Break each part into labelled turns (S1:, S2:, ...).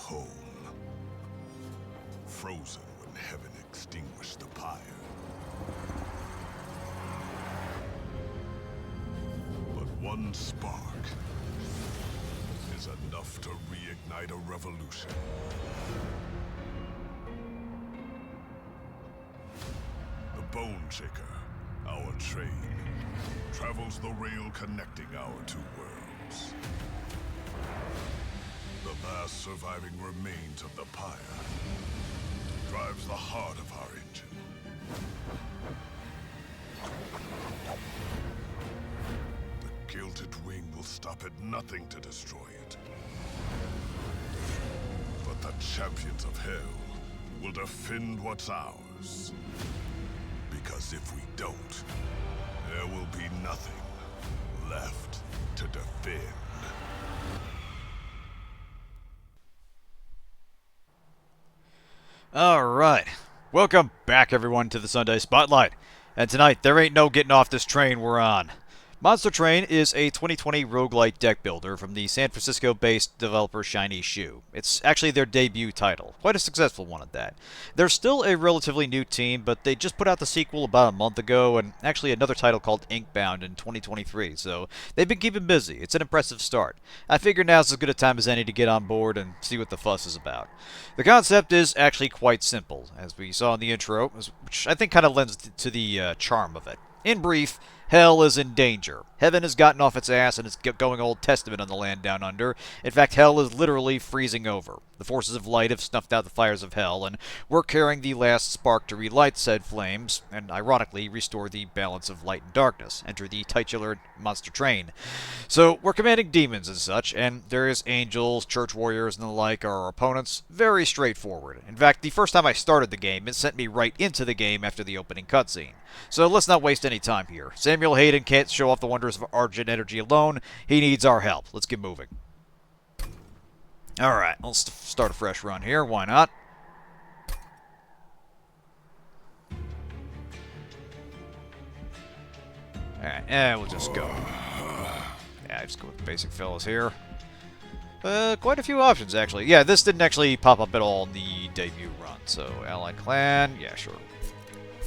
S1: home, frozen when heaven extinguished the pyre. But one spark is enough to reignite a revolution. The Boneshaker, our train, travels the rail connecting our two worlds. The last surviving remains of the Pyre drives the heart of our engine. The gilded wing will stop at nothing to destroy it. But the champions of hell will defend what's ours. Because if we don't, there will be nothing left to defend.
S2: Alright, welcome back everyone to the Sunday Spotlight. And tonight, there ain't no getting off this train we're on. Monster Train is a 2020 roguelite deck builder from the San Francisco-based developer Shiny Shoe. It's actually their debut title, quite a successful one at that. They're still a relatively new team, but they just put out the sequel about a month ago, and actually another title called Inkbound in 2023, so they've been keeping busy. It's an impressive start. I figure now's as good a time as any to get on board and see what the fuss is about. The concept is actually quite simple, as we saw in the intro, which I think kind of lends to the charm of it. In brief, hell is in danger. Heaven has gotten off its ass and is going Old Testament on the land down under. In fact, hell is literally freezing over. The forces of light have snuffed out the fires of hell, and we're carrying the last spark to relight said flames, and ironically restore the balance of light and darkness. Enter the titular monster train. So, we're commanding demons and such, and various angels, church warriors, and the like are our opponents. Very straightforward. In fact, the first time I started the game, it sent me right into the game after the opening cutscene. So let's not waste any time here. Samuel Hayden can't show off the wonders of Argent energy alone. He needs our help. Let's get moving. Alright, let's start a fresh run here. Why not? Alright, we'll just go. Yeah, just go with the basic fellas here. Quite a few options, actually. Yeah, this didn't actually pop up at all in the debut run. So, Allied Clan, yeah, sure.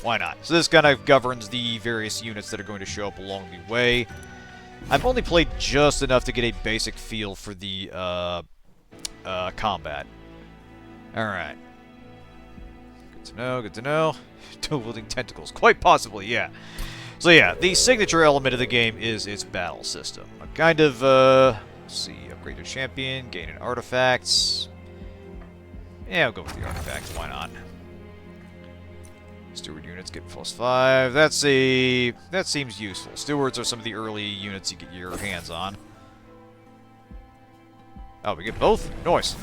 S2: Why not? So this kind of governs the various units that are going to show up along the way. I've only played just enough to get a basic feel for the combat. Alright. Good to know, good to know. Dual-wielding tentacles. Quite possibly, yeah. So yeah, the signature element of the game is its battle system. A kind of, let's see, upgrade your champion, gain an artifacts. Yeah, I'll go with the artifacts, why not? Steward units get +5. That seems useful. Stewards are some of the early units you get your hands on. Oh, we get both? Nice.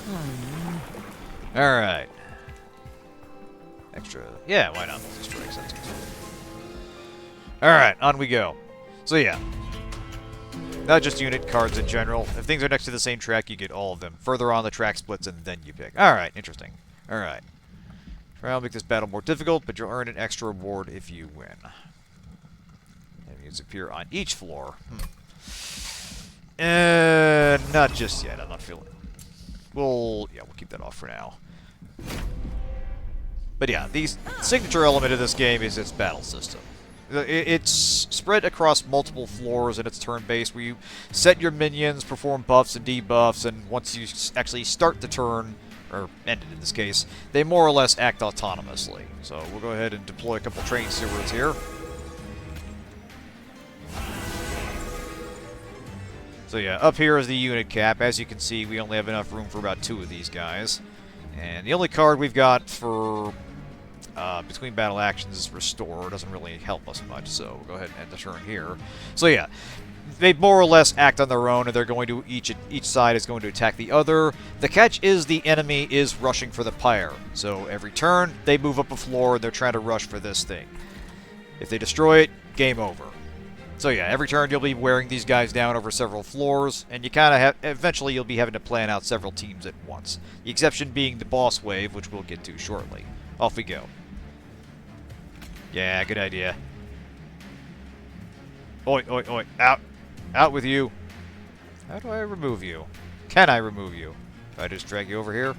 S2: Alright. Extra. Yeah, why not? Multi-strikes. That's good. Alright, on we go. So yeah. Not just unit cards in general. If things are next to the same track, you get all of them. Further on, the track splits and then you pick. Alright, interesting. Alright. Try to make this battle more difficult, but you'll earn an extra reward if you win. Enemies appear on each floor. Not just yet. I'm not feeling it. We'll keep that off for now. But yeah, the signature element of this game is its battle system. It's spread across multiple floors and it's turn-based, where you set your minions, perform buffs and debuffs, and once you actually start the turn, or ended in this case, they more or less act autonomously. So we'll go ahead and deploy a couple train stewards here. So yeah, up here is the unit cap. As you can see, we only have enough room for about 2 of these guys. And the only card we've got for between battle actions is Restore. Doesn't really help us much, so we'll go ahead and end the turn here. So yeah, they more or less act on their own, and they're going to each side is going to attack the other. The catch is the enemy is rushing for the pyre. So every turn, they move up a floor, and they're trying to rush for this thing. If they destroy it, game over. So yeah, every turn you'll be wearing these guys down over several floors, and you kind of have, eventually you'll be having to plan out several teams at once. The exception being the boss wave, which we'll get to shortly. Off we go. Yeah, good idea. Oi, oi, oi. Out. Out with you. How do I remove you? Can I remove you? Do I just drag you over here?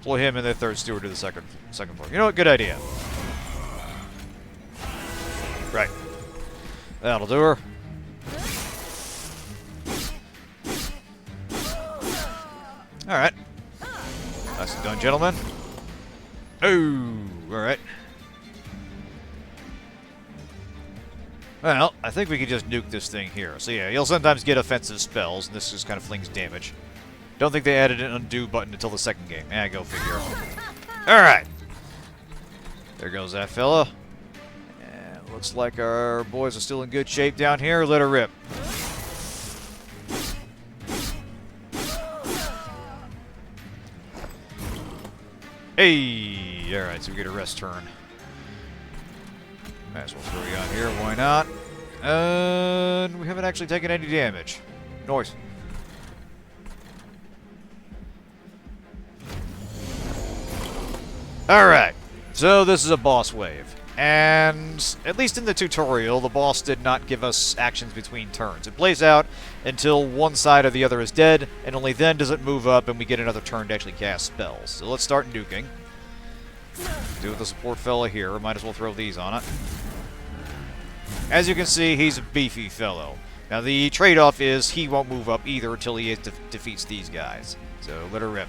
S2: Deploy him and the third steward to the second floor. You know what? Good idea. Right. That'll do her. Alright. Nicely done, gentlemen. Oh, alright. Well, I think we could just nuke this thing here. So yeah, you'll sometimes get offensive spells, and this just kind of flings damage. Don't think they added an undo button until the second game. Yeah, go figure. Alright. There goes that fella. And looks like our boys are still in good shape down here. Let her rip. Hey! Alright, so we get a rest turn. Might as well throw you on here, why not? And we haven't actually taken any damage. Noise. Alright, so this is a boss wave. And at least in the tutorial, the boss did not give us actions between turns. It plays out until one side or the other is dead, and only then does it move up and we get another turn to actually cast spells. So let's start nuking. Do with the support fella here. Might as well throw these on it. As you can see, he's a beefy fellow. Now the trade-off is he won't move up either until he defeats these guys. So let her rip.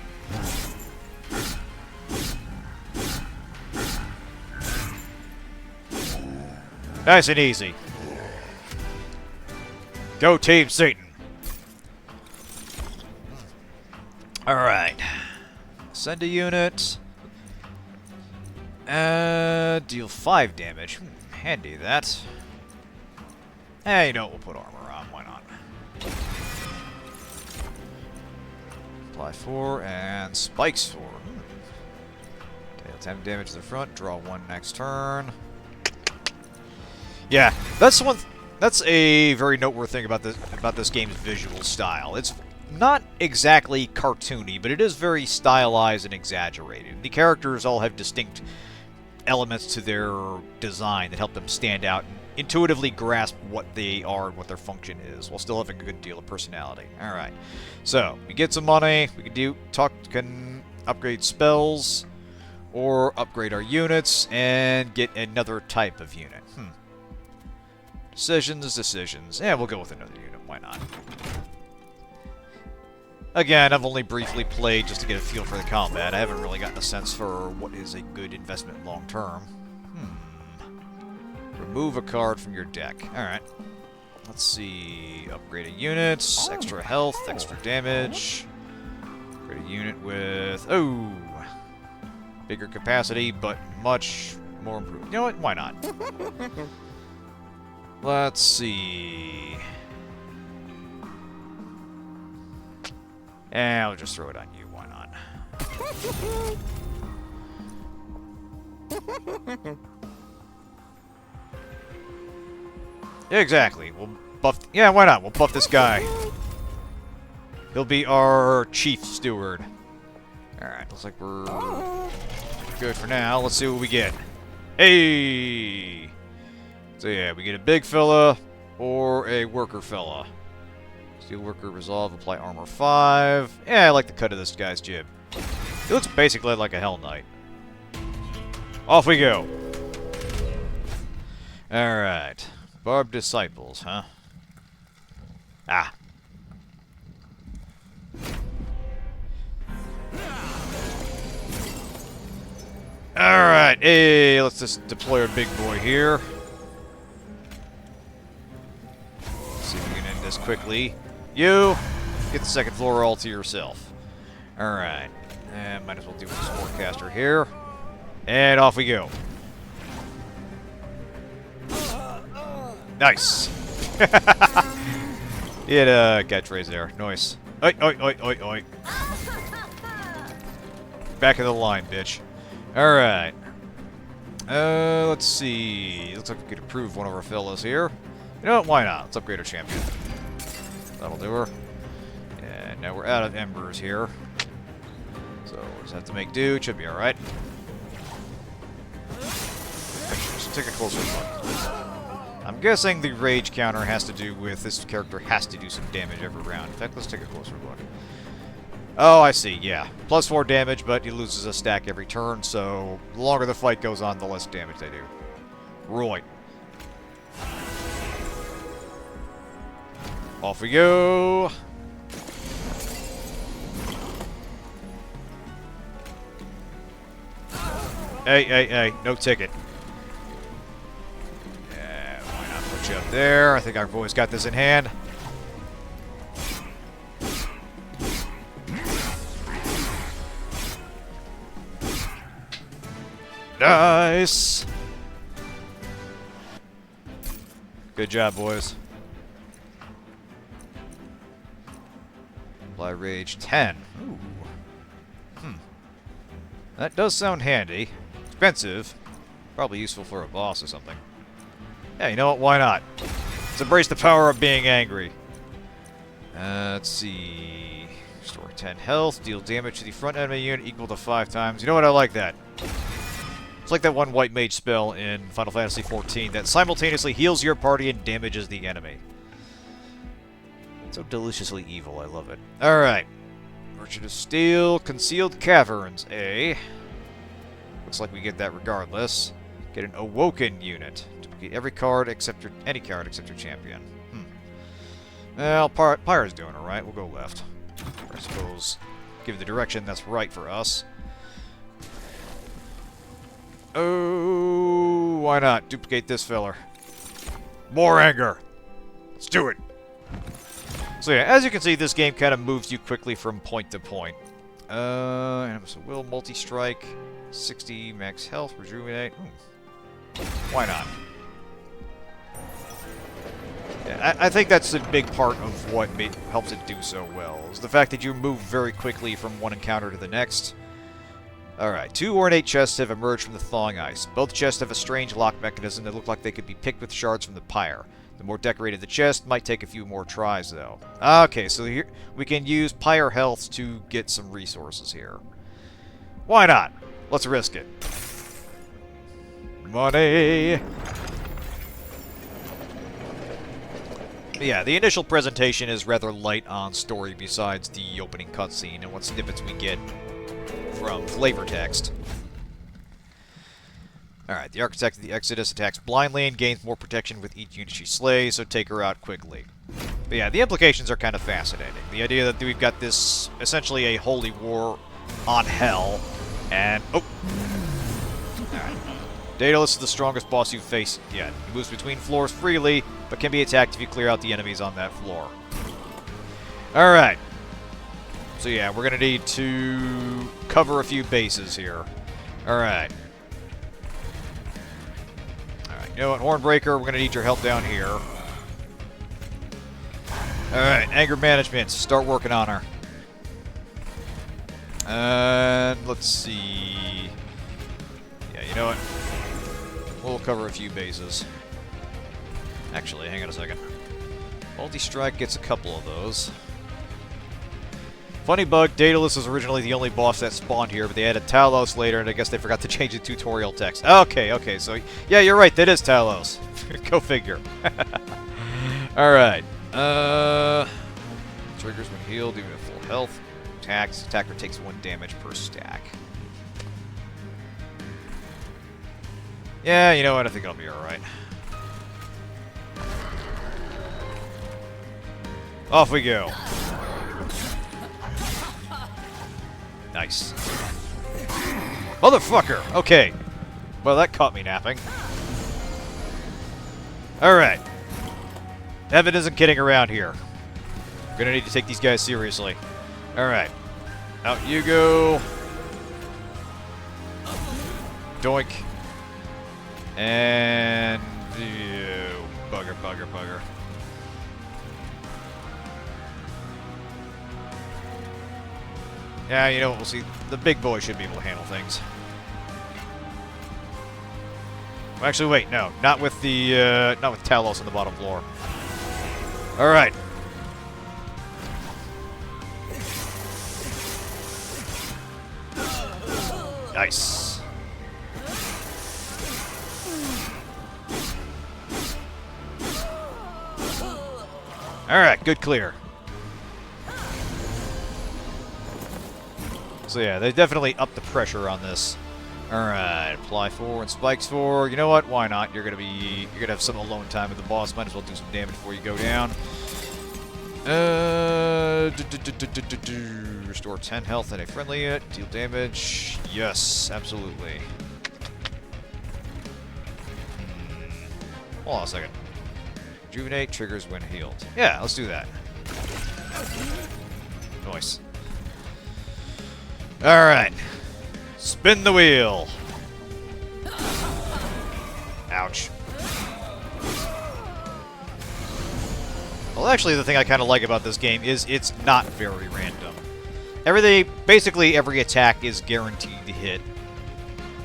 S2: Nice and easy. Go Team Satan. Alright. Send a unit. Deal 5 damage. Handy that. Hey, you know, we'll put armor on. Why not? Apply 4 and spikes 4. Deal 10 damage to the front. Draw 1 next turn. Yeah, that's one. That's a very noteworthy thing about this game's visual style. It's not exactly cartoony, but it is very stylized and exaggerated. The characters all have distinct elements to their design that help them stand out and intuitively grasp what they are and what their function is, while still having a good deal of personality. All right, so we get some money. We can upgrade spells, or upgrade our units and get another type of unit. Decisions. Yeah, we'll go with another unit. Why not? Again, I've only briefly played just to get a feel for the combat. I haven't really gotten a sense for what is a good investment long term. Remove a card from your deck. Alright. Let's see. Upgrade a unit. Extra health. Extra damage. Upgrade a unit with... Oh! Bigger capacity, but much more improved. You know what? Why not? Let's see. I'll just throw it on you. Why not? Yeah, exactly. We'll buff... Yeah, why not? We'll buff this guy. He'll be our chief steward. Alright, looks like we're good for now. Let's see what we get. Hey! So yeah, we get a big fella or a worker fella. Steel worker, resolve, apply armor 5. Yeah, I like the cut of this guy's jib. He looks basically like a Hell Knight. Off we go. Alright. Barbed Disciples, huh? Ah. Alright, hey, let's just deploy our big boy here. See if we can end this quickly. You, get the second floor all to yourself. Alright. And might as well do a sportcaster here. And off we go. Nice. He had a catchphrase there. Nice. Oi, oi, oi, oi, oi. Back of the line, bitch. Alright. Let's see. Looks like we could improve one of our fellas here. You know what? Why not? Let's upgrade our champion. That'll do her. And now we're out of embers here. So we'll just have to make do. Should be alright. Let's take a closer look. I'm guessing the rage counter has to do with this character has to do some damage every round. In fact, let's take a closer look. Oh, I see, yeah. Plus 4 damage, but he loses a stack every turn, so the longer the fight goes on, the less damage they do. Right. Off we go. Hey, no ticket. Yeah, why not put you up there? I think our boys got this in hand. Nice! Good job, boys. Apply Rage 10. Ooh. That does sound handy. Expensive. Probably useful for a boss or something. Yeah, you know what? Why not? Let's embrace the power of being angry. Let's see. Restore 10 health. Deal damage to the front enemy unit equal to 5 times. You know what? I like that. It's like that one white mage spell in Final Fantasy XIV that simultaneously heals your party and damages the enemy. So deliciously evil, I love it. Alright. Merchant of Steel, Concealed Caverns, eh? Looks like we get that regardless. Get an Awoken unit. Duplicate every card except your... any card except your champion. Well, Pyre's doing alright. We'll go left. I suppose give the direction that's right for us. Oh, why not? Duplicate this filler. More anger. Let's do it. So yeah, as you can see, this game kind of moves you quickly from point to point. Animus of Will, multi-strike, 60 max health, rejuvenate. Why not? Yeah, I think that's a big part of what helps it do so well, is the fact that you move very quickly from one encounter to the next. Alright, 2 ornate chests have emerged from the thawing ice. Both chests have a strange lock mechanism that look like they could be picked with shards from the Pyre. The more decorated the chest, might take a few more tries, though. Okay, so here we can use Pyre health to get some resources here. Why not? Let's risk it. Money! Yeah, the initial presentation is rather light on story besides the opening cutscene and what snippets we get from flavor text. Alright, the Architect of the Exodus attacks blindly and gains more protection with each unit she slays, so take her out quickly. But yeah, the implications are kind of fascinating. The idea that we've got this, essentially a holy war on hell, and... oh! Alright. Daedalus is the strongest boss you've faced yet. He moves between floors freely, but can be attacked if you clear out the enemies on that floor. Alright. So yeah, we're gonna need to cover a few bases here. Alright. You know what, Hornbreaker, we're going to need your help down here. Alright, anger management. Start working on her. And let's see. Yeah, you know what? We'll cover a few bases. Actually, hang on a second. Multi-strike gets a couple of those. Funny bug, Daedalus was originally the only boss that spawned here, but they added Talos later, and I guess they forgot to change the tutorial text. Okay, so... yeah, you're right, that is Talos. Go figure. Alright. Triggers when healed, even at full health. Attacker takes 1 damage per stack. Yeah, you know what, I think I'll be alright. Off we go. Nice. Motherfucker! Okay. Well, that caught me napping. Alright. Heaven isn't kidding around here. We're gonna need to take these guys seriously. Alright. Out you go. Doink. And... ew. Bugger. Yeah, you know what, we'll see. The big boy should be able to handle things. Well, actually, wait, no. Not with the, not with Talos on the bottom floor. Alright. Nice. Alright, good clear. So yeah, they definitely up the pressure on this. Alright, apply 4 and spikes 4. You know what? Why not? You're gonna have some alone time with the boss. Might as well do some damage before you go down. Restore 10 health at a friendly unit. Deal damage. Yes, absolutely. Hold on a second. Rejuvenate triggers when healed. Yeah, let's do that. Nice. Alright. Spin the wheel. Ouch. Well, actually, the thing I kind of like about this game is it's not very random. Basically every attack is guaranteed to hit.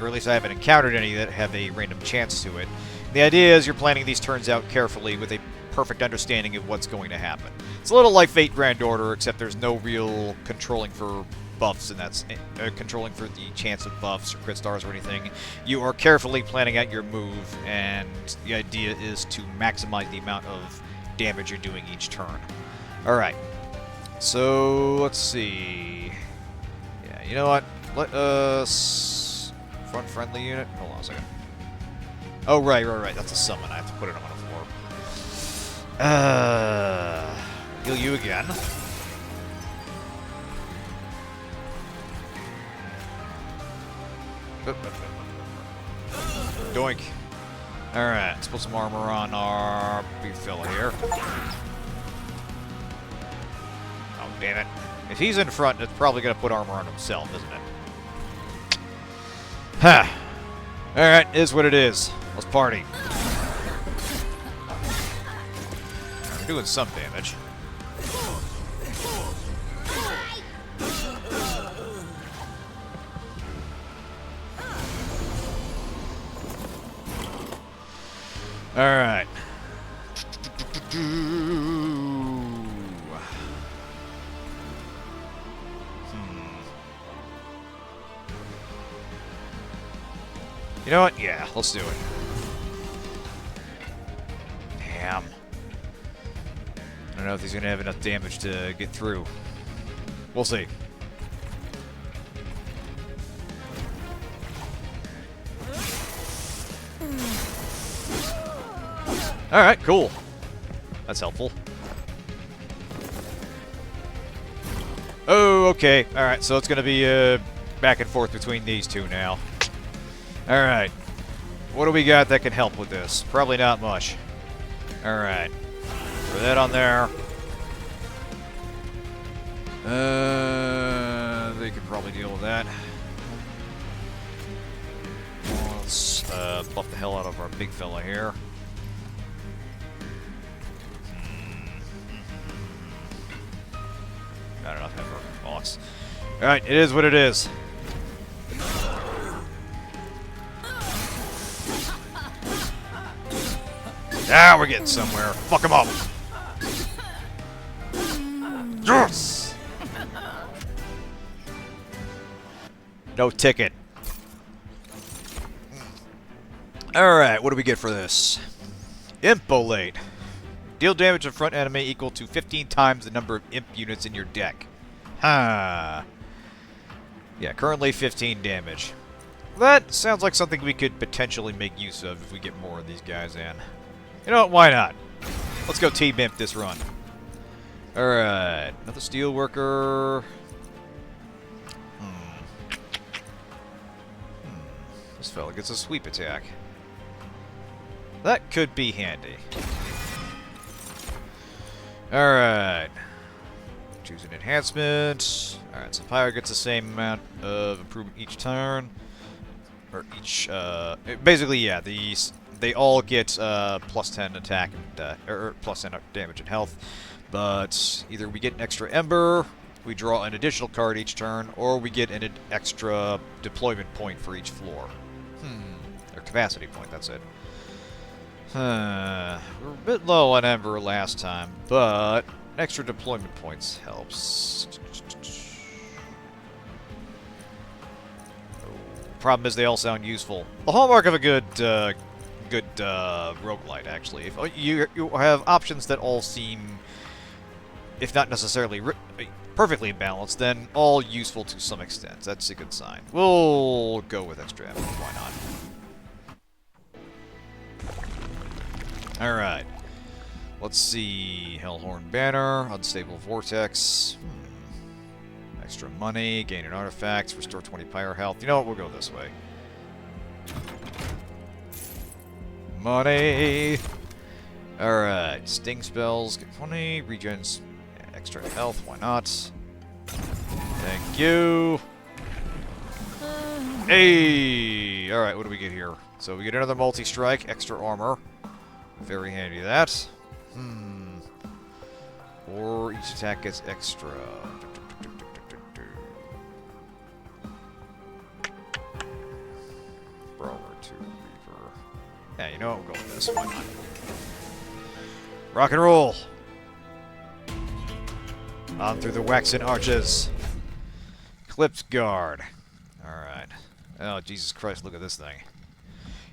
S2: Or at least I haven't encountered any that have a random chance to it. The idea is you're planning these turns out carefully with a perfect understanding of what's going to happen. It's a little like Fate Grand Order, except there's no real controlling for buffs, and that's controlling for the chance of buffs or crit stars or anything. You are carefully planning out your move, and the idea is to maximize the amount of damage you're doing each turn. Alright, so let's see. Yeah, you know what? Let us... Front friendly unit? Hold on a second. Oh, right. That's a summon. I have to put it on the floor. Heal you again. Doink. Alright, let's put some armor on our big fella here. Oh, damn it. If he's in front, it's probably going to put armor on himself, isn't it? Ha! Alright, is what it is. Let's party. We're doing some damage. Alright. You know what? Yeah, let's do it. Damn. I don't know if he's going to have enough damage to get through. We'll see. Alright, cool. That's helpful. Oh, okay. Alright, so it's going to be back and forth between these two now. Alright. What do we got that can help with this? Probably not much. Alright. Throw that on there. They could probably deal with that. Let's buff the hell out of our big fella here. Not enough ever. Boss. Alright, it is what it is. Now we're getting somewhere. Fuck him up. Yes! No ticket. Alright, what do we get for this? Impolate. Deal damage to front enemy equal to 15 times the number of imp units in your deck. Yeah, currently 15 damage. That sounds like something we could potentially make use of if we get more of these guys in. You know what? Why not? Let's go Team Imp this run. Alright. Another steel worker. This fella gets a sweep attack. That could be handy. Alright. Choose an enhancement. Alright, so Pyre gets the same amount of improvement each turn. Or each, basically, yeah, they all get plus 10 attack and or plus 10 damage and health, but either we get an extra ember, we draw an additional card each turn, or we get an extra deployment point for each floor. Or capacity point, that's it. We're a bit low on ember last time, but extra deployment points helps. Problem is they all sound useful. The hallmark of a good roguelite, actually. If you have options that all seem, if not necessarily perfectly balanced, then all useful to some extent. That's a good sign. We'll go with extra ammo. Why not? Alright. Let's see. Hellhorn Banner, Unstable Vortex. Extra money, gain an artifact, restore 20 Pyre health. You know what? We'll go this way. Money! Alright. Sting spells, get 20. Regens extra health. Why not? Thank you. Hey! Alright, what do we get here? So we get another multi-strike, extra armor. Very handy that. Or each attack gets extra. Brawler to Reaper. Yeah, you know what? We'll go with this. Why not? Rock and roll! On through the waxen arches. Clipped guard. Alright. Oh, Jesus Christ, look at this thing.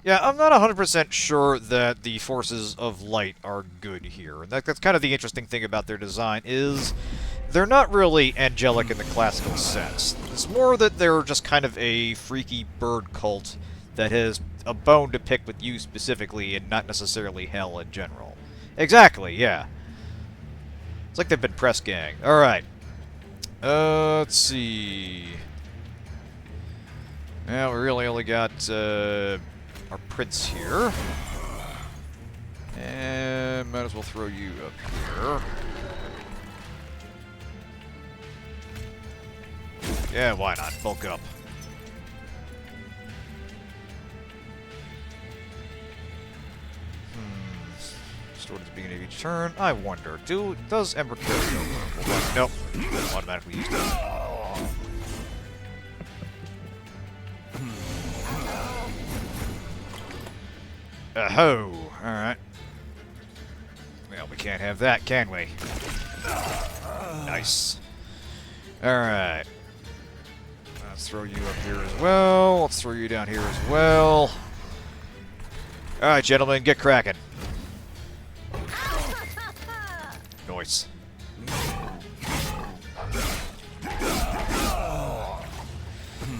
S2: Yeah, I'm not 100% sure that the forces of light are good here. And that's kind of the interesting thing about their design, is they're not really angelic in the classical sense. It's more that they're just kind of a freaky bird cult that has a bone to pick with you specifically and not necessarily hell in general. Exactly, yeah. It's like they've been press gang. Alright. Let's see. Well, we really only got, our prince here. And might as well throw you up here. Yeah, why not? Bulk up. Stored at the beginning of each turn. I wonder, does Ember carry over? Nope. Automatically used it. Oh, alright. Well, we can't have that, can we? Nice. Alright. Let's throw you up here as well. Let's throw you down here as well. Alright, gentlemen, get cracking. Nice.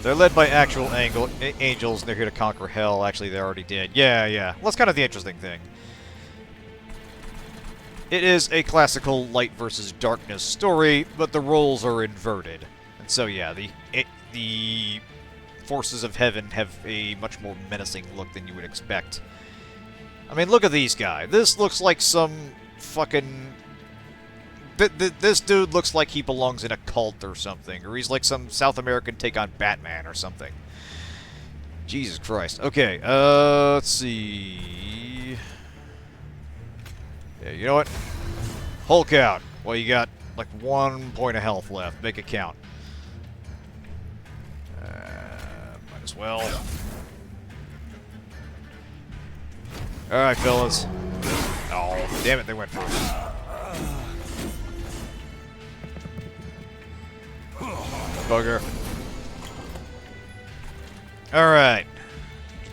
S2: They're led by actual angels, and they're here to conquer hell. Actually, they already did. Yeah. Well, that's kind of the interesting thing. It is a classical light versus darkness story, but the roles are inverted. And so, yeah, the forces of heaven have a much more menacing look than you would expect. I mean, look at these guys. This looks like some fucking... This dude looks like he belongs in a cult or something. Or he's like some South American take on Batman or something. Jesus Christ. Okay, let's see... Yeah, you know what? Hulk out. Well, you got like 1 point of health left. Make it count. Might as well. Alright, fellas. Oh, damn it, they went first. Bugger. Alright.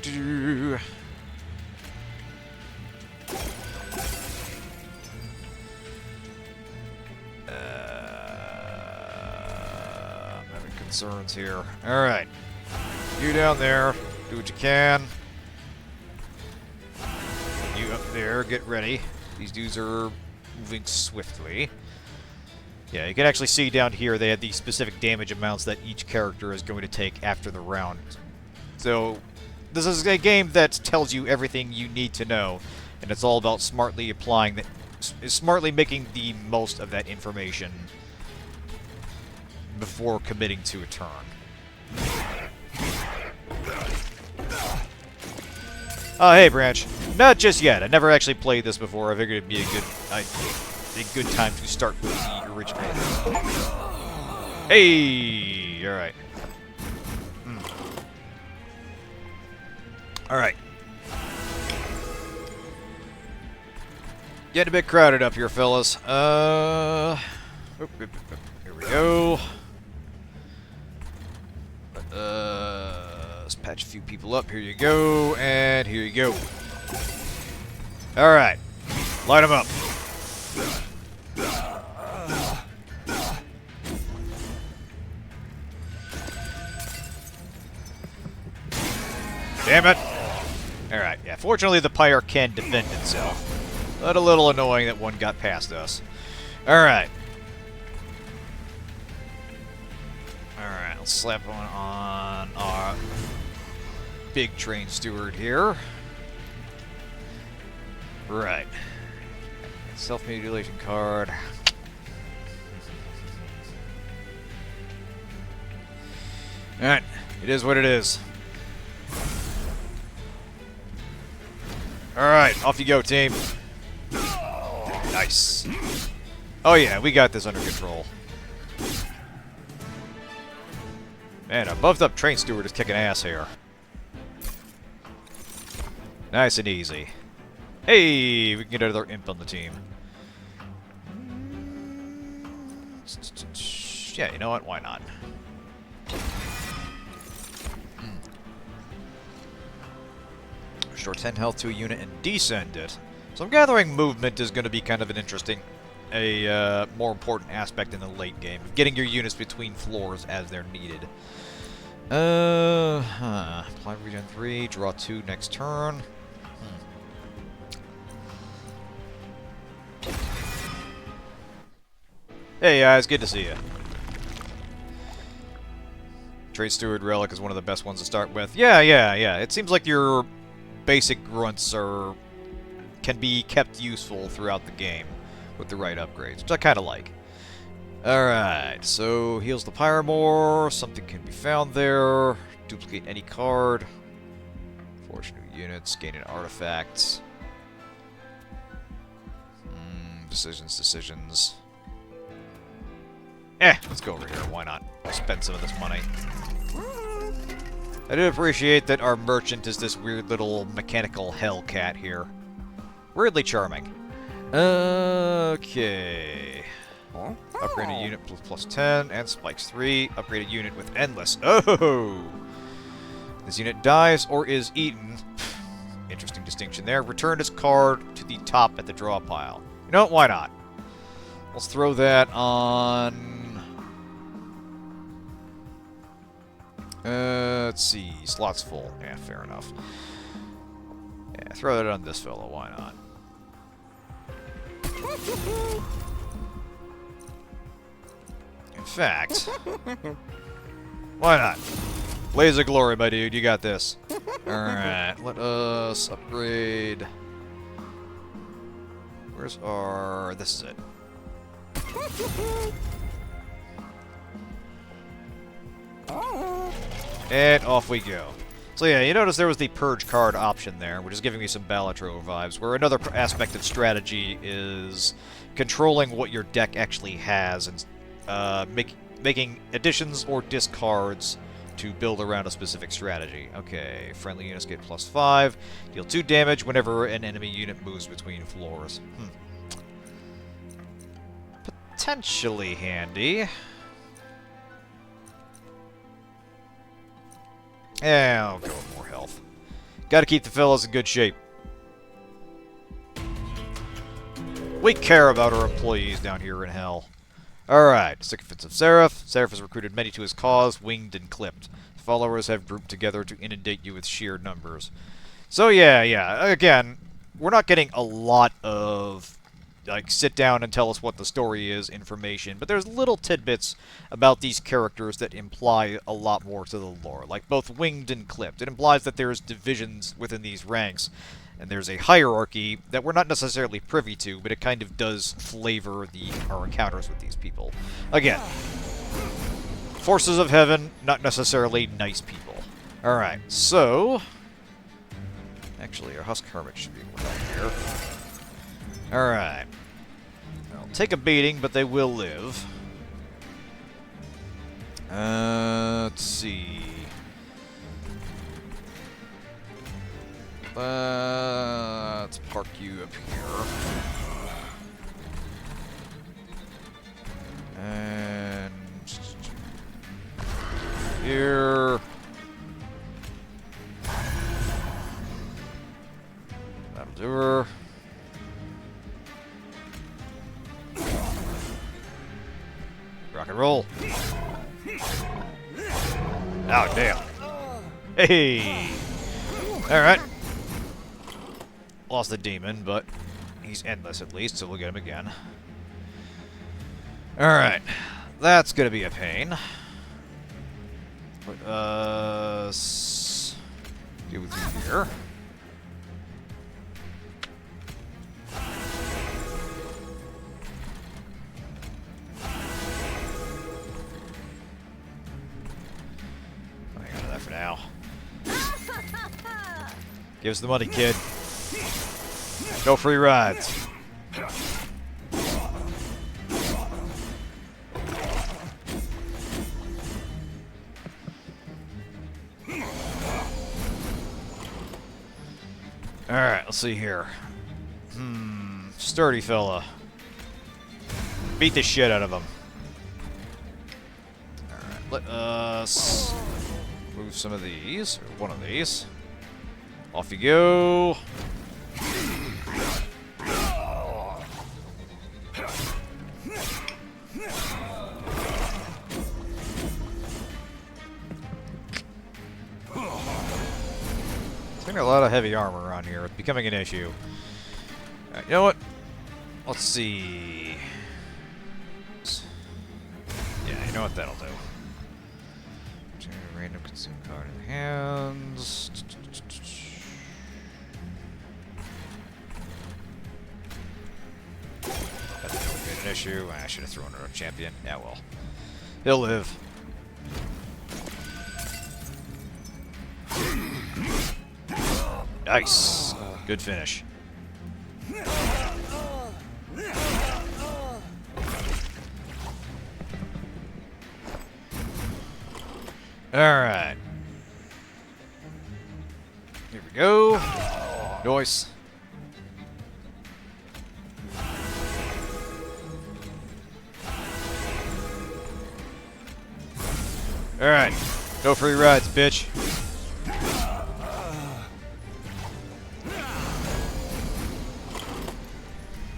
S2: I'm having concerns here. Alright. You down there. Do what you can. You up there. Get ready. These dudes are moving swiftly. Yeah, you can actually see down here they have the specific damage amounts that each character is going to take after the round. So, this is a game that tells you everything you need to know, and it's all about smartly applying that, smartly making the most of that information before committing to a turn. Oh, hey, Branch. Not just yet. I never actually played this before. I figured it'd be a good time to start with the original. Hey! Alright. Alright. Getting a bit crowded up here, fellas. Here we go. Let's patch a few people up. Here you go, and here you go. Alright. Light them up. Damn it! Alright, yeah, fortunately the Pyre can defend itself. But a little annoying that one got past us. Alright. Alright, let's slap one on our big train steward here. Right. Self-mutilation card. Alright, it is what it is. Alright, off you go, team. Nice. Oh yeah, we got this under control. Man, a buffed up train steward is kicking ass here. Nice and easy. Hey, we can get another imp on the team. Yeah, you know what? Why not? Restore 10 health to a unit and descend it. So I'm gathering movement is going to be kind of an interesting, more important aspect in the late game. Getting your units between floors as they're needed. Apply regen 3, draw 2 next turn. Hey guys, good to see you. Trade Steward Relic is one of the best ones to start with. Yeah. It seems like your basic grunts can be kept useful throughout the game with the right upgrades, which I kind of like. Alright, so heals the Pyre more, something can be found there, duplicate any card, forge new units, gain an artifact. Decisions. Let's go over here, why not? Spend some of this money. I do appreciate that our merchant is this weird little mechanical hellcat here. Weirdly charming. Okay. Upgrade a unit plus 10, and spikes 3. Upgrade a unit with endless. Oh! This unit dies or is eaten. Interesting distinction there. Return this card to the top at the draw pile. You know what? Why not? Let's throw that on... let's see. Slots full. Yeah, fair enough. Yeah, throw that on this fellow. Why not? In fact, why not? Blaze of glory, my dude. You got this. Alright, let us upgrade. Where's our... This is it. And off we go. So yeah, you notice there was the Purge card option there, which is giving me some Balatro vibes, where another aspect of strategy is controlling what your deck actually has and making additions or discards to build around a specific strategy. Okay, friendly units get +5, deal 2 damage whenever an enemy unit moves between floors. Potentially handy. Yeah, I'll go with more health. Gotta keep the fellas in good shape. We care about our employees down here in hell. Alright, Sycophants of Seraph. Seraph has recruited many to his cause, winged and clipped. Followers have grouped together to inundate you with sheer numbers. So yeah, again, we're not getting a lot of, like, sit down and tell us what the story is information, but there's little tidbits about these characters that imply a lot more to the lore, like both winged and clipped. It implies that there's divisions within these ranks, and there's a hierarchy that we're not necessarily privy to, but it kind of does flavor our encounters with these people. Again, forces of heaven, not necessarily nice people. Alright, so... Actually, our Husk Hermit should be down here. Alright. They'll take a beating, but they will live. Let's see. Let's park you up here. And... here... That'll do her. Rock and roll. Oh, damn. Hey! Alright. Lost the demon, but he's endless at least, so we'll get him again. Alright. That's gonna be a pain. But, deal with you here. Hang on to that for now. Give us the money, kid. No free rides. Alright, let's see here. Sturdy fella. Beat the shit out of him. Alright, let us move some of these, or one of these. Off you go. There's a lot of heavy armor around here. It's becoming an issue. Alright, you know what? Let's see. Yeah, you know what that'll do. Random consume card in hands. That would be an issue. I should have thrown her a champion. Yeah, well. He'll live. Nice. Good finish. Alright. Here we go. Nice. Alright. No free rides, bitch.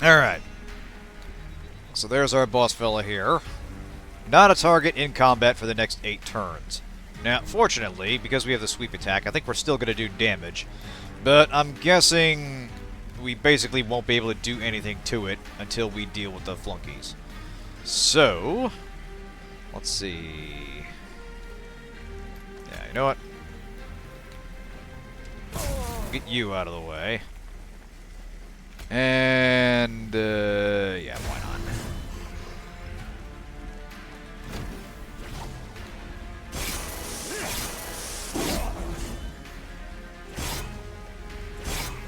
S2: Alright. So there's our boss fella here. Not a target in combat for the next 8 turns. Now, fortunately, because we have the sweep attack, I think we're still going to do damage. But I'm guessing we basically won't be able to do anything to it until we deal with the flunkies. So, let's see. Yeah, you know what? Get you out of the way. And, yeah, why not?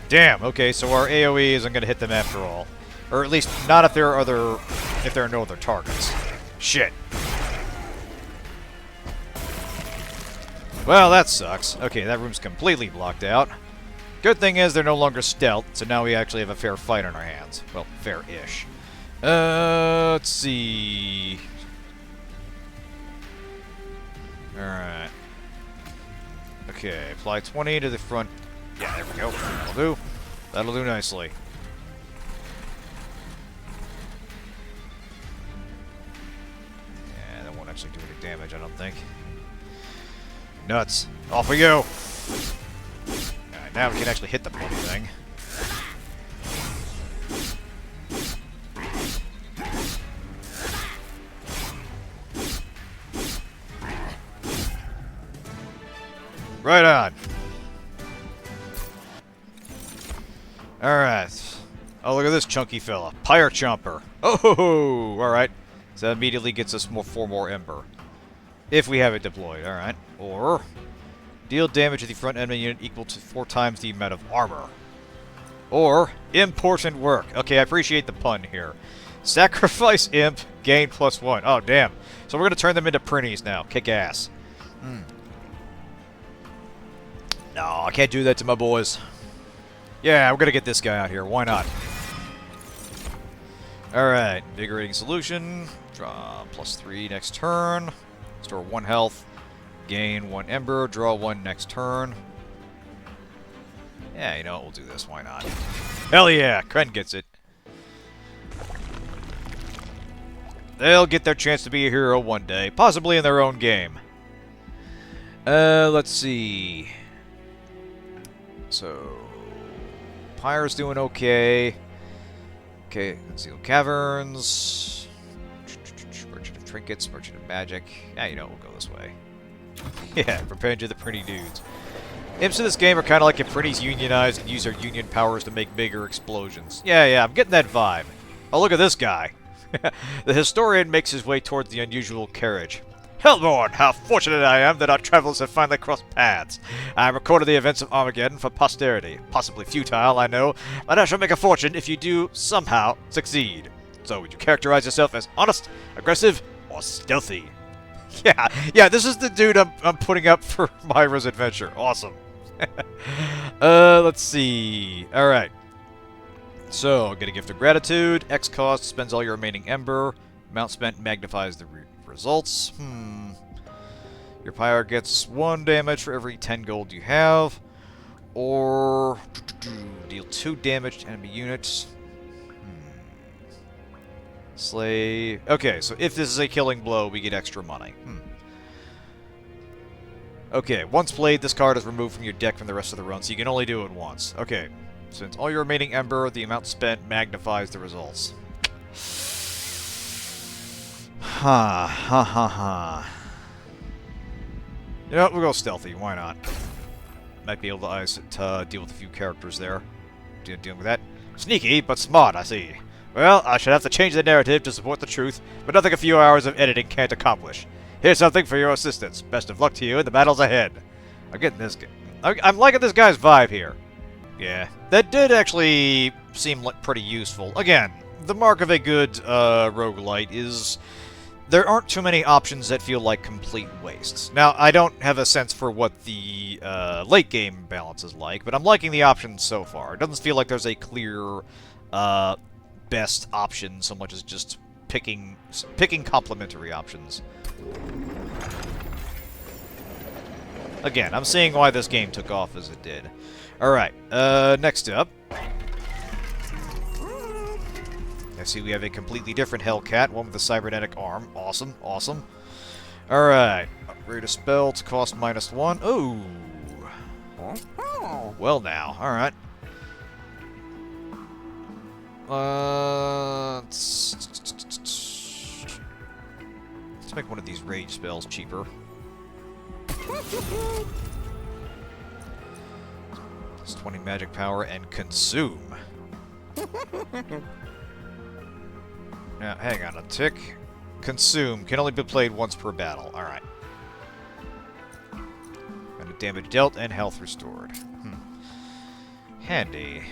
S2: Damn, okay, so our AoE isn't going to hit them after all. Or at least, not if there are no other targets. Shit. Well, that sucks. Okay, that room's completely blocked out. Good thing is they're no longer stealth, so now we actually have a fair fight on our hands. Well, fair-ish. Let's see. Alright. Okay, apply 20 to the front. Yeah, there we go. That'll do. That'll do nicely. Yeah, that won't actually do any damage, I don't think. Nuts. Off we go! Alright, now we can actually hit the bloody thing. Right on. Alright. Oh, look at this chunky fella. Pyre chomper. Oh, alright. So that immediately gets us 4 more ember. If we have it deployed, alright. Or, deal damage to the front enemy unit equal to 4 times the amount of armor. Or, important work. Okay, I appreciate the pun here. Sacrifice imp, gain +1. Oh, damn. So we're going to turn them into printies now. Kick ass. No, I can't do that to my boys. Yeah, we're gonna get this guy out here. Why not? Alright, invigorating solution. Draw +3 next turn. Store 1 health. Gain 1 ember. Draw 1 next turn. Yeah, you know what? We'll do this. Why not? Hell yeah! Kren gets it. They'll get their chance to be a hero one day. Possibly in their own game. Let's see. so Pyre's doing okay. Okay, Concealed Caverns. Merchant of Trinkets, Merchant of Magic. Yeah, you know, we'll go this way. Yeah, preparing to the pretty dudes. Imps in this game are kind of like if pretties unionized and use their union powers to make bigger explosions. Yeah, I'm getting that vibe. Oh, look at this guy. The historian makes his way towards the unusual carriage. Hellborn, how fortunate I am that our travelers have finally crossed paths. I have recorded the events of Armageddon for posterity. Possibly futile, I know, but I shall make a fortune if you do somehow succeed. So, would you characterize yourself as honest, aggressive, or stealthy? Yeah, this is the dude I'm putting up for Myra's adventure. Awesome. Let's see. Alright. So, get a gift of gratitude. X cost spends all your remaining ember. Amount spent magnifies the results. Your Pyre gets 1 damage for every 10 gold you have. Or deal 2 damage to enemy units. Slay. Okay, so if this is a killing blow, we get extra money. Okay, once played, this card is removed from your deck from the rest of the run, so you can only do it once. Okay, since all your remaining ember, the amount spent magnifies the results. Ha. You know what, we'll go stealthy, why not? Might be able to deal with a few characters there. Dealing with that. Sneaky, but smart, I see. Well, I should have to change the narrative to support the truth, but nothing a few hours of editing can't accomplish. Here's something for your assistance. Best of luck to you in the battles ahead. I'm getting this. I'm liking this guy's vibe here. Yeah, that did actually seem like pretty useful. Again, the mark of a good roguelite is there aren't too many options that feel like complete wastes. Now, I don't have a sense for what the late game balance is like, but I'm liking the options so far. It doesn't feel like there's a clear best option so much as just picking complementary options. Again, I'm seeing why this game took off as it did. Alright, next up. I see we have a completely different Hellcat, one with a cybernetic arm. Awesome. Alright, upgrade a spell to cost -1. Ooh. Well now, alright. Let's make one of these rage spells cheaper. It's 20 magic power and consume. Now, hang on a tick. Consume can only be played once per battle. Alright. And a damage dealt and health restored. Handy.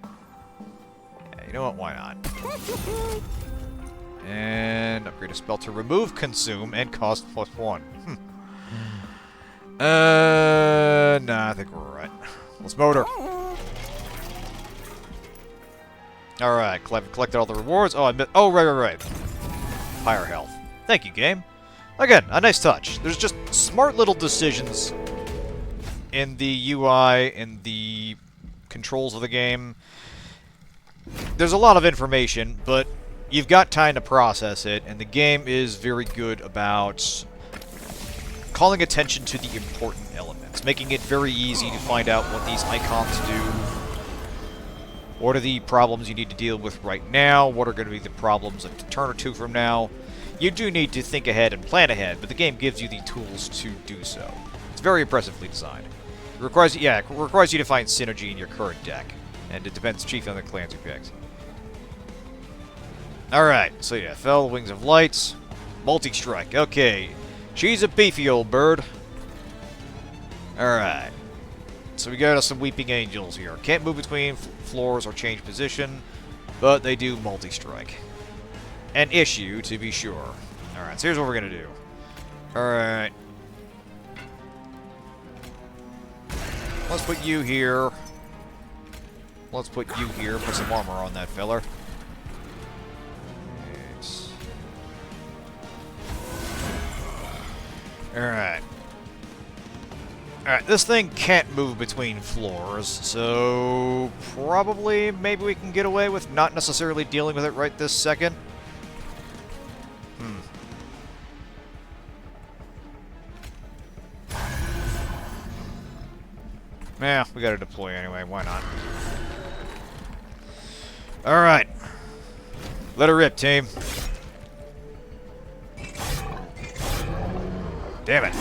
S2: Yeah, you know what? Why not? And upgrade a spell to remove consume and cost +1. Nah, I think we're alright. Let's motor. Alright, collected all the rewards. Oh, right. Pyre health. Thank you, game. Again, a nice touch. There's just smart little decisions in the UI, in the controls of the game. There's a lot of information, but you've got time to process it, and the game is very good about calling attention to the important elements, making it very easy to find out what these icons do. What are the problems you need to deal with right now? What are going to be the problems a turn or two from now? You do need to think ahead and plan ahead, but the game gives you the tools to do so. It's very impressively designed. It requires you to find synergy in your current deck, and it depends chiefly on the clans you picked. Alright, so yeah, Fell, Wings of Lights, Multi-Strike. Okay, she's a beefy old bird. Alright. So we got us some Weeping Angels here. Can't move between floors or change position, but they do multi-strike. An issue, to be sure. Alright, so here's what we're going to do. Alright. Let's put you here. Let's put you here. Put some armor on that feller. Alright. Alright, this thing can't move between floors, so probably maybe we can get away with not necessarily dealing with it right this second. Yeah, we gotta deploy anyway. Why not? Alright. Let her rip, team. Damn it.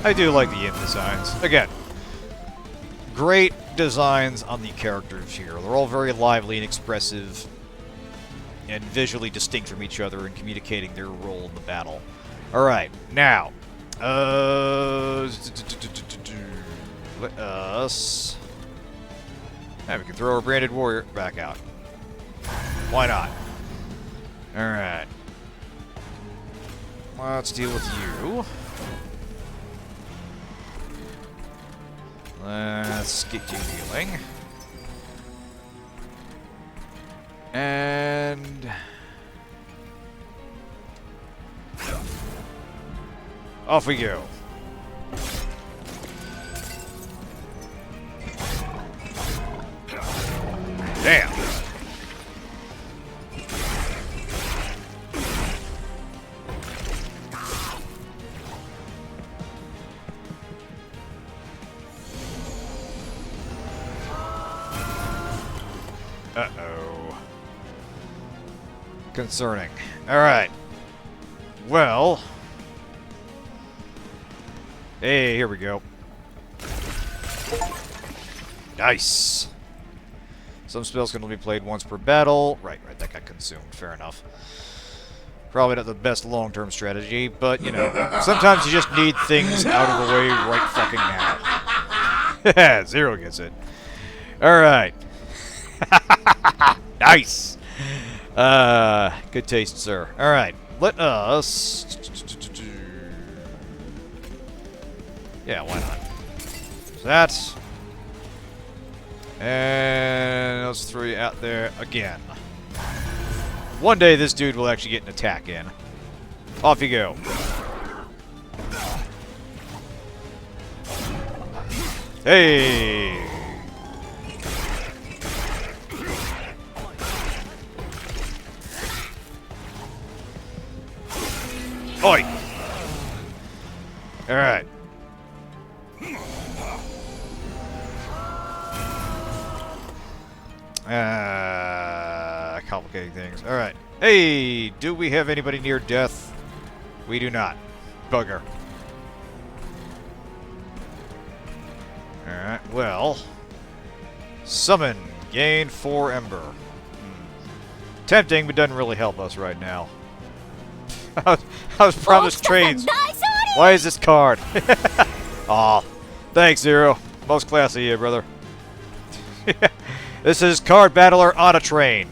S2: I do like the imp designs. Again, great designs on the characters here. They're all very lively and expressive and visually distinct from each other and communicating their role in the battle. Alright, now, let us... Yeah, we can throw our branded warrior back out. Why not? Alright. Let's deal with you. Let's get you healing. And... off we go. Damn. Uh-oh. Concerning. Alright. Well... hey, here we go. Nice! Some spells can only be played once per battle. Right, that got consumed. Fair enough. Probably not the best long-term strategy, but, you know, sometimes you just need things out of the way right fucking now. Zero gets it. Alright. Nice! Good taste, sir. Alright, let us... yeah, why not? So that. And let's throw you out there again. One day this dude will actually get an attack in. Off you go. Hey! Oi! Alright. Complicating things. Alright. Hey! Do we have anybody near death? We do not. Bugger. Alright, well. Summon. Gain 4 Ember. Tempting, but doesn't really help us right now. I was promised trades. Why is this card? Aw. Thanks, Zero. Most classy here, brother. This is Card Battler on a train.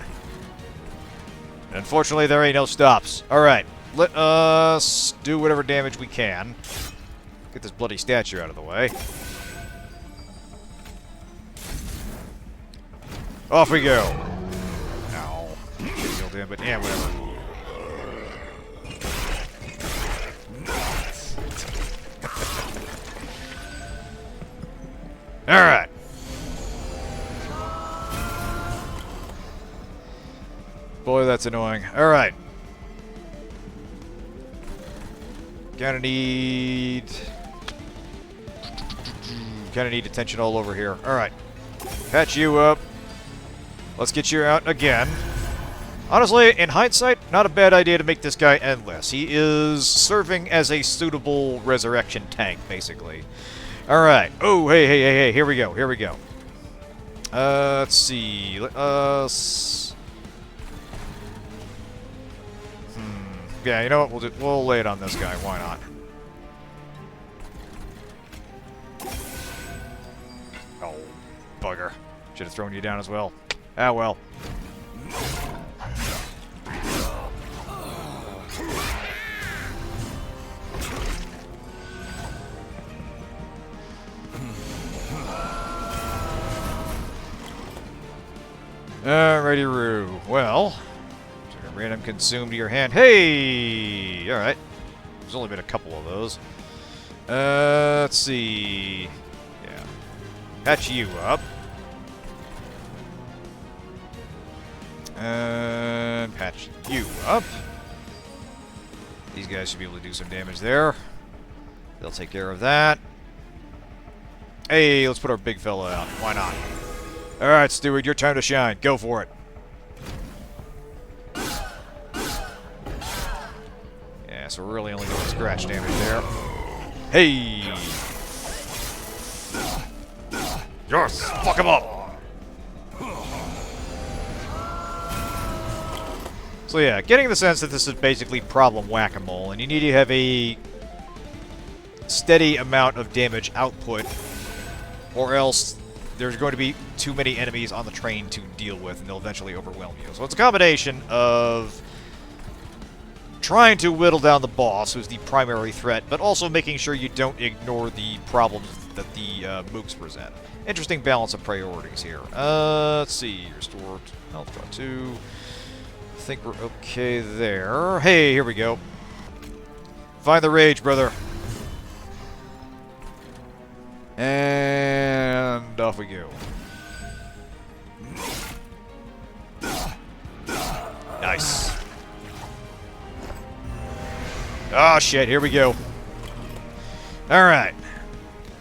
S2: Unfortunately, there ain't no stops. Alright. Let us do whatever damage we can. Get this bloody statue out of the way. Off we go. Ow. Healed him, but yeah, whatever. Alright. Boy, that's annoying. Alright. Kinda need attention all over here. Alright. Patch you up. Let's get you out again. Honestly, in hindsight, not a bad idea to make this guy endless. He is serving as a suitable resurrection tank, basically. Alright. Oh, hey, here we go, let's see. Let us... yeah, you know what, we'll lay it on this guy, why not? Oh, bugger. Should have thrown you down as well. Ah, well. Alrighty, Roo. Well, random consume to your hand. Hey! Alright. There's only been a couple of those. Let's see. Yeah. Patch you up. And patch you up. These guys should be able to do some damage there. They'll take care of that. Hey, let's put our big fella out. Why not? Alright, Steward, your time to shine. Go for it. Yeah, so we're really only doing scratch damage there. Hey! Yes! Fuck him up! So yeah, getting the sense that this is basically problem whack-a-mole, and you need to have a steady amount of damage output, or else there's going to be too many enemies on the train to deal with, and they'll eventually overwhelm you. So it's a combination of trying to whittle down the boss, who's the primary threat, but also making sure you don't ignore the problems that the mooks present. Interesting balance of priorities here. Let's see. Restore health, draw 2. I think we're okay there. Hey, here we go. Find the rage, brother. And off we go. Nice. Oh shit, here we go. Alright.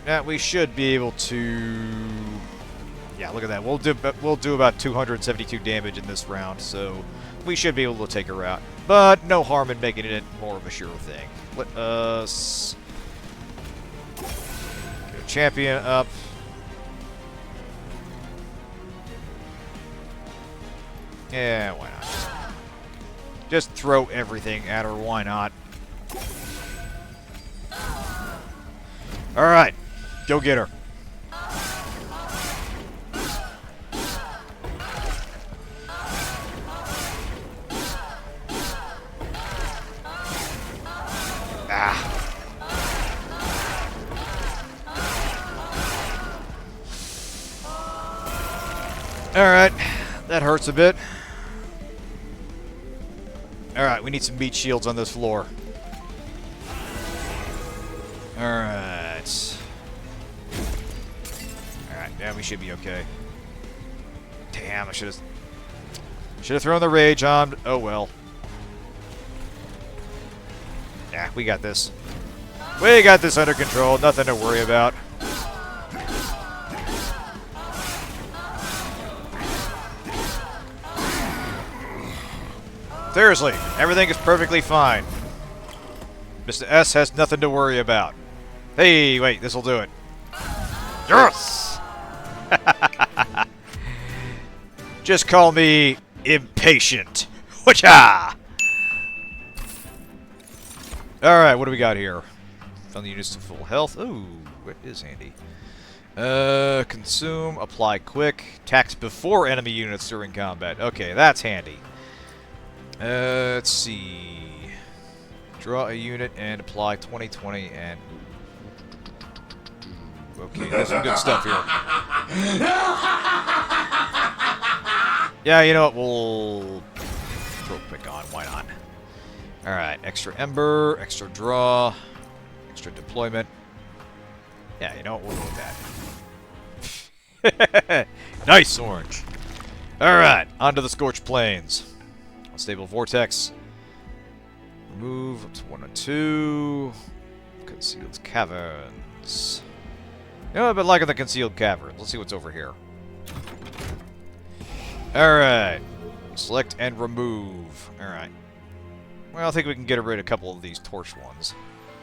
S2: Now we should be able to... Yeah, look at that. We'll do about 272 damage in this round, so we should be able to take her out. But no harm in making it more of a sure thing. Let us get a champion up. Yeah, why not? Just throw everything at her, why not? Alright, go get her. Alright, that hurts a bit. Alright, we need some meat shields on this floor. Alright. Alright, yeah, we should be okay. Damn, I should have thrown the rage on. Oh well. Yeah, we got this. We got this under control. Nothing to worry about. Seriously, everything is perfectly fine. Mr. S has nothing to worry about. Hey, wait, this'll do it. Yes! Just call me impatient. Whatcha! Alright, what do we got here? Found the units to full health. Ooh, it is handy. Consume, apply quick, tax before enemy units during combat. Okay, that's handy. Let's see. Draw a unit and apply 20/20 and... Okay, there's some good stuff here. Yeah, you know what? We'll throw quick on. Why not? Alright, extra ember, extra draw, extra deployment. Yeah, you know what? We'll go with that. Nice orange. Alright, onto the Scorched Plains. Unstable Vortex. Remove up to 1 and 2. Concealed Caverns. You know, I've been liking the Concealed Caverns. Let's see what's over here. Alright. Select and remove. Alright. Well, I think we can get rid of a couple of these torch ones.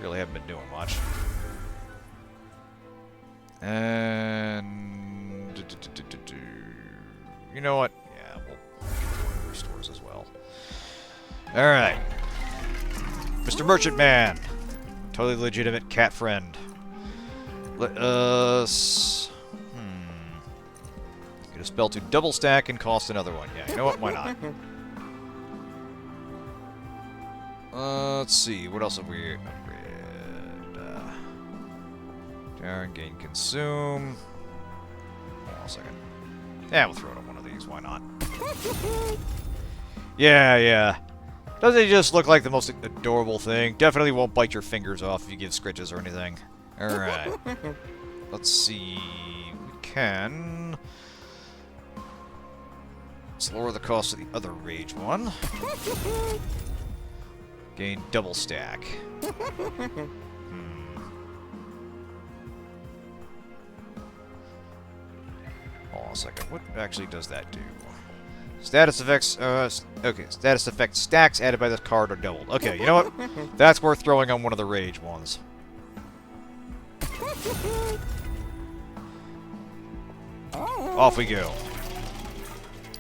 S2: Really haven't been doing much. And... You know what? Yeah, we'll get restores as well. Alright. Mr. Merchant Man. Totally legitimate cat friend. Let us... Get a spell to double stack and cost another one. Yeah, you know what? Why not? Let's see. What else have we upgraded? Darren, gain consume. Hold on a second. Yeah, we'll throw it on one of these. Why not? Yeah. Doesn't it just look like the most adorable thing? Definitely won't bite your fingers off if you give scritches or anything. Alright. Let's see. We can... Let's lower the cost of the other rage one. Gain double stack. Hold on a second. What actually does that do? Status effects, okay, status effect stacks added by this card are doubled. Okay, you know what? That's worth throwing on one of the rage ones. Off we go.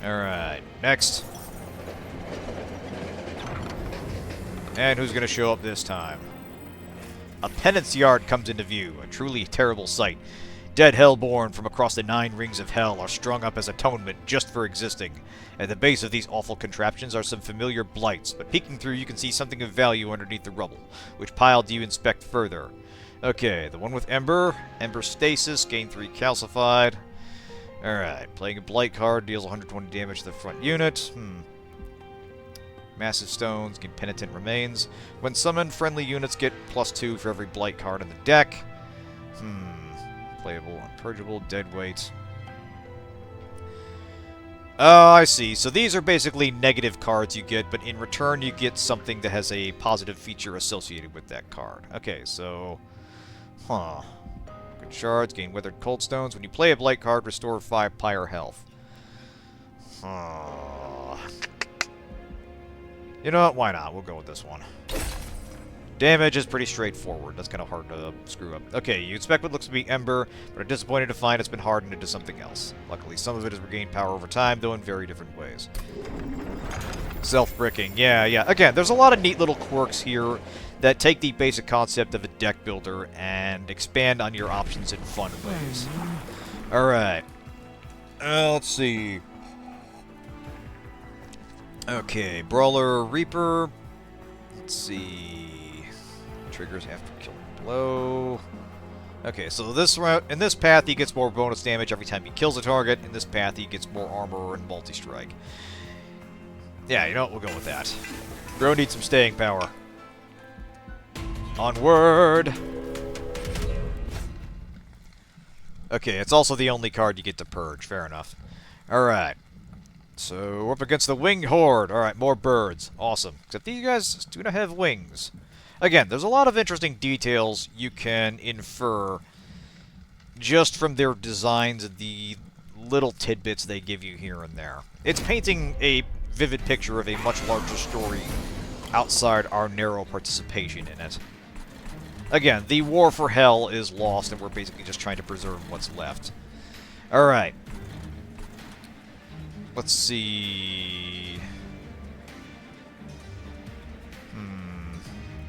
S2: Alright, next. And who's gonna show up this time? A penance yard comes into view, a truly terrible sight. Dead hellborn from across the 9 rings of hell are strung up as atonement just for existing. At the base of these awful contraptions are some familiar blights, but peeking through you can see something of value underneath the rubble. Which pile do you inspect further? Okay, the one with Ember. Ember Stasis, gain 3 calcified. Alright, playing a blight card deals 120 damage to the front unit. Massive stones, gain penitent remains. When summoned, friendly units get +2 for every blight card in the deck. Playable, unpurgeable, dead weight. Oh, I see. So these are basically negative cards you get, but in return you get something that has a positive feature associated with that card. Okay, so... Good shards, gain weathered cold stones. When you play a blight card, restore 5 Pyre health. You know what? Why not? We'll go with this one. Damage is pretty straightforward. That's kind of hard to screw up. Okay, you expect what looks to be Ember, but are disappointed to find it's been hardened into something else. Luckily, some of it has regained power over time, though in very different ways. Self-bricking. Yeah. Again, there's a lot of neat little quirks here that take the basic concept of a deck builder and expand on your options in fun ways. Alright. Let's see. Okay, Brawler, Reaper. Let's see. Triggers after killing blow. Okay, so this route, in this path, he gets more bonus damage every time he kills a target. In this path, he gets more armor and multi-strike. Yeah, you know what? We'll go with that. Bro needs some staying power. Onward! Okay, it's also the only card you get to purge. Fair enough. Alright. So, we're up against the Winged Horde. Alright, more birds. Awesome. Except these guys do not have wings. Again, there's a lot of interesting details you can infer just from their designs and the little tidbits they give you here and there. It's painting a vivid picture of a much larger story outside our narrow participation in it. Again, the war for hell is lost, and we're basically just trying to preserve what's left. Alright. Let's see...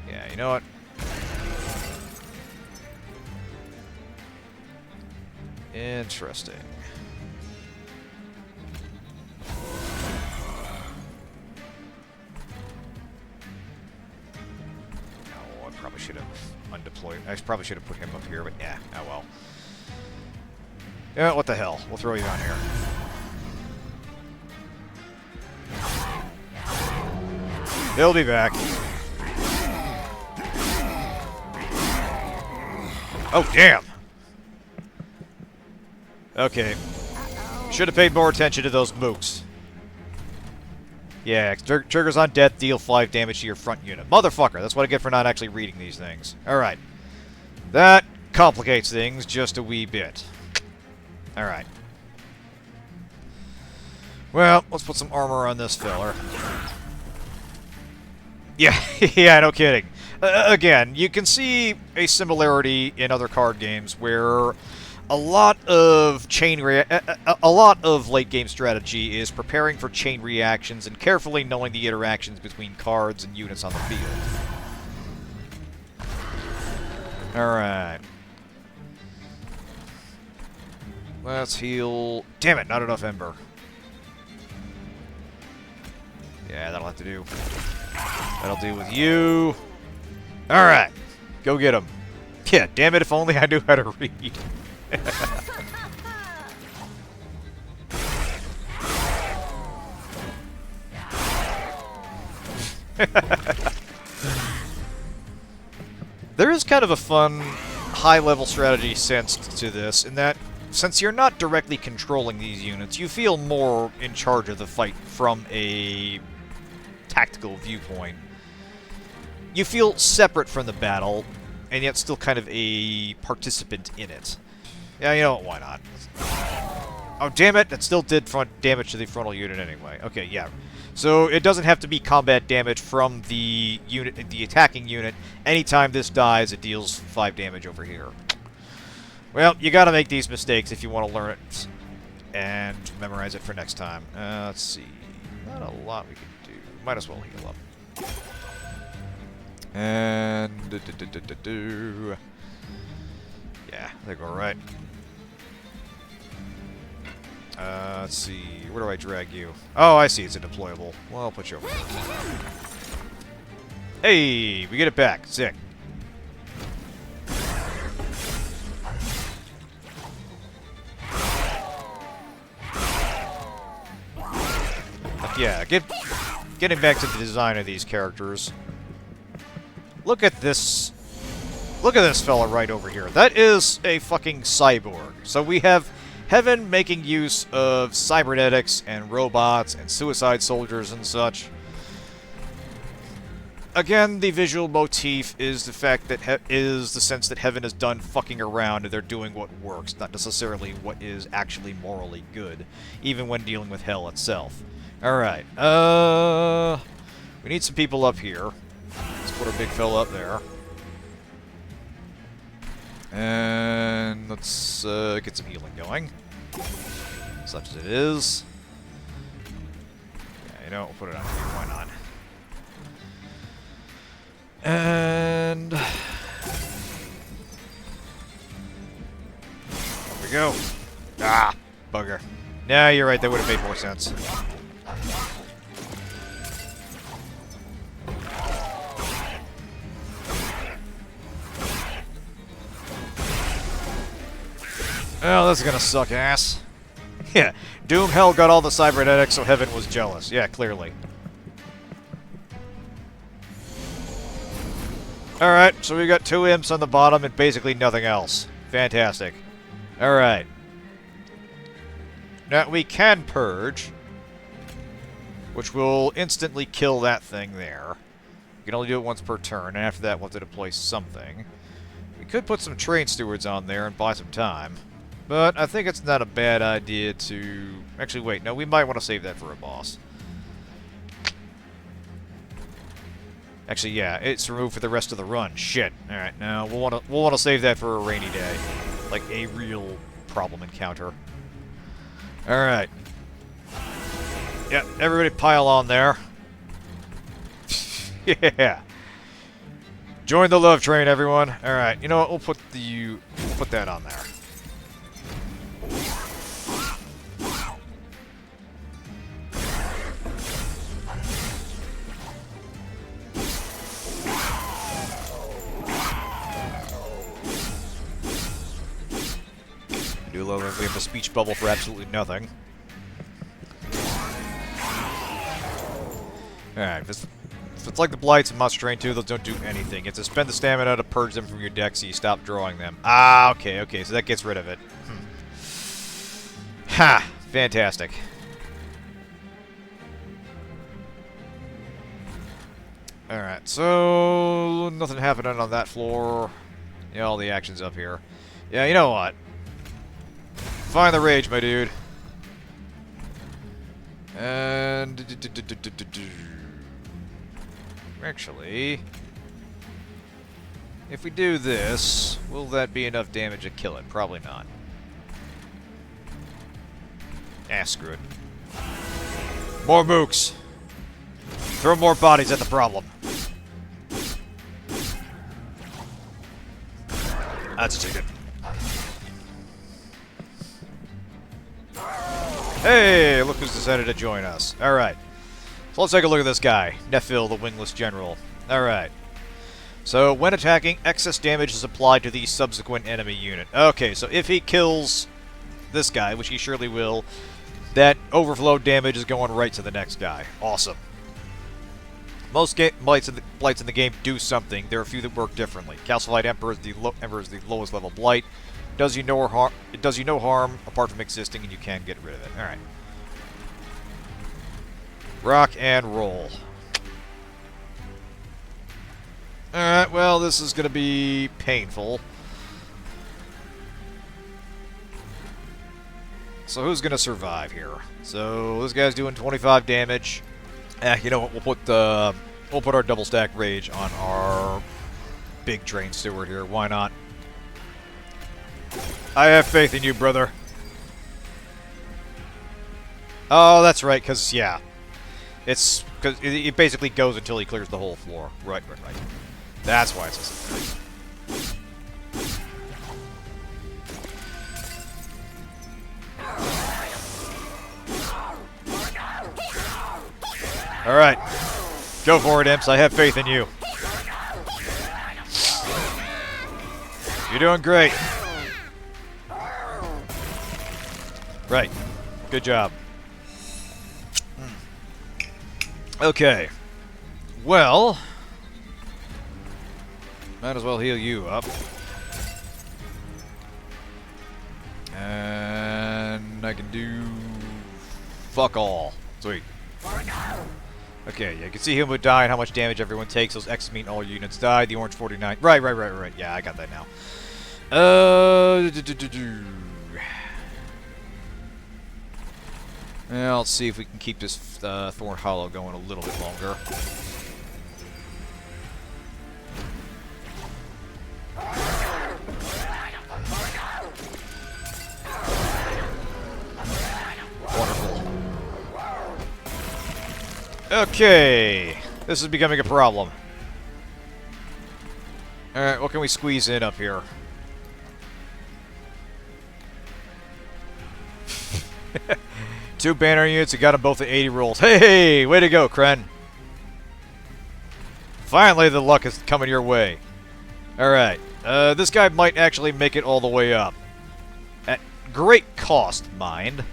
S2: Yeah, you know what? Interesting. Oh, I probably should have undeployed. I probably should have put him up here, but yeah, oh well. Yeah, what the hell? We'll throw you on here. He'll be back. Oh, damn! Okay. Should have paid more attention to those mooks. Yeah, triggers on death, deal 5 damage to your front unit. Motherfucker, that's what I get for not actually reading these things. Alright. That complicates things just a wee bit. Alright. Well, let's put some armor on this feller. Yeah, yeah, no kidding. Again, you can see a similarity in other card games where a lot of late game strategy is preparing for chain reactions and carefully knowing the interactions between cards and units on the field. Alright. Let's heal... Damn it, not enough Ember. Yeah, that'll have to do. That'll do with you. Alright. Go get him. Yeah, damn it, if only I knew how to read. There is kind of a fun, high-level strategy sense to this, in that since you're not directly controlling these units, you feel more in charge of the fight from a tactical viewpoint. You feel separate from the battle, and yet still kind of a participant in it. Yeah, you know what, why not? Oh, damn it, that still did damage to the frontal unit anyway. Okay, yeah. So it doesn't have to be combat damage from the unit, the attacking unit. Anytime this dies, it deals 5 damage over here. Well, you gotta make these mistakes if you want to learn it and memorize it for next time. Let's see. Not a lot we can do. Might as well heal up. And... yeah, they go right. Let's see. Where do I drag you? Oh, I see. It's a deployable. Well, I'll put you over here. Hey! We get it back. Sick. Yeah, getting back to the design of these characters. Look at this. Look at this fella right over here. That is a fucking cyborg. So we have Heaven making use of cybernetics and robots and suicide soldiers and such. Again, the visual motif is the fact that is the sense that Heaven is done fucking around and they're doing what works, not necessarily what is actually morally good, even when dealing with hell itself. Alright, we need some people up here. Let's put our big fella up there. And let's get some healing going. Such as it is. Yeah, you know, we'll put it on here, why not? And... there we go. Ah, bugger. Nah, you're right, that would have made more sense. Oh, this is gonna suck ass. Yeah, Doom Hell got all the cybernetics, so Heaven was jealous. Yeah, clearly. Alright, so we got 2 imps on the bottom and basically nothing else. Fantastic. Alright. Now, we can purge, which will instantly kill that thing there. We can only do it once per turn, and after that we'll have to deploy something. We could put some train stewards on there and buy some time. But I think it's not a bad idea to... actually, wait, no, we might want to save that for a boss. Actually, yeah, it's removed for the rest of the run. Shit. Alright, now we'll want to save that for a rainy day. Like a real problem encounter. Alright. Yeah, everybody pile on there. Yeah. Join the love train, everyone. Alright, you know what? We'll put that on there. I do love that we have a speech bubble for absolutely nothing. Alright, if it's like the Blights in Monster Train 2, those don't do anything. You have to spend the stamina to purge them from your deck so you stop drawing them. Ah, okay, so that gets rid of it. Ha! Fantastic. Alright, so... nothing happening on that floor. Yeah, all the action's up here. Yeah, you know what? Find the rage, my dude. And... actually... if we do this, will that be enough damage to kill it? Probably not. Ah, screw it. More mooks! Throw more bodies at the problem. That's a ticket. Hey, look who's decided to join us. Alright. So let's take a look at this guy. Nephil, the Wingless General. Alright. So, when attacking, excess damage is applied to the subsequent enemy unit. Okay, so if he kills this guy, which he surely will, that overflow damage is going right to the next guy. Awesome. Most blights in the game do something. There are a few that work differently. Calcified Emperor is the lowest level blight. does you no harm. It does you no harm apart from existing, and you can get rid of it. All right. Rock and roll. All right. Well, this is gonna be painful. So who's gonna survive here? So this guy's doing 25 damage. You know what? We'll put our double stack rage on our big drain steward here. Why not? I have faith in you, brother. Oh, that's right. Cause yeah, it's because it basically goes until he clears the whole floor. Right. That's why it's. Alright. Go for it, Imps. I have faith in you. You're doing great. Right. Good job. Okay. Well, might as well heal you up. And I can do fuck all. Sweet. Okay, yeah, you can see him would die and how much damage everyone takes. Those X's mean all units die. The orange 49. Right. Yeah, I got that now. Well, let's see if we can keep this Thorn Hollow going a little bit longer. Wonderful. Okay, this is becoming a problem. Alright, what can we squeeze in up here? Two banner units, I got them both at 80 rolls. Hey, way to go, Kren. Finally, the luck is coming your way. Alright, this guy might actually make it all the way up. At great cost, mind.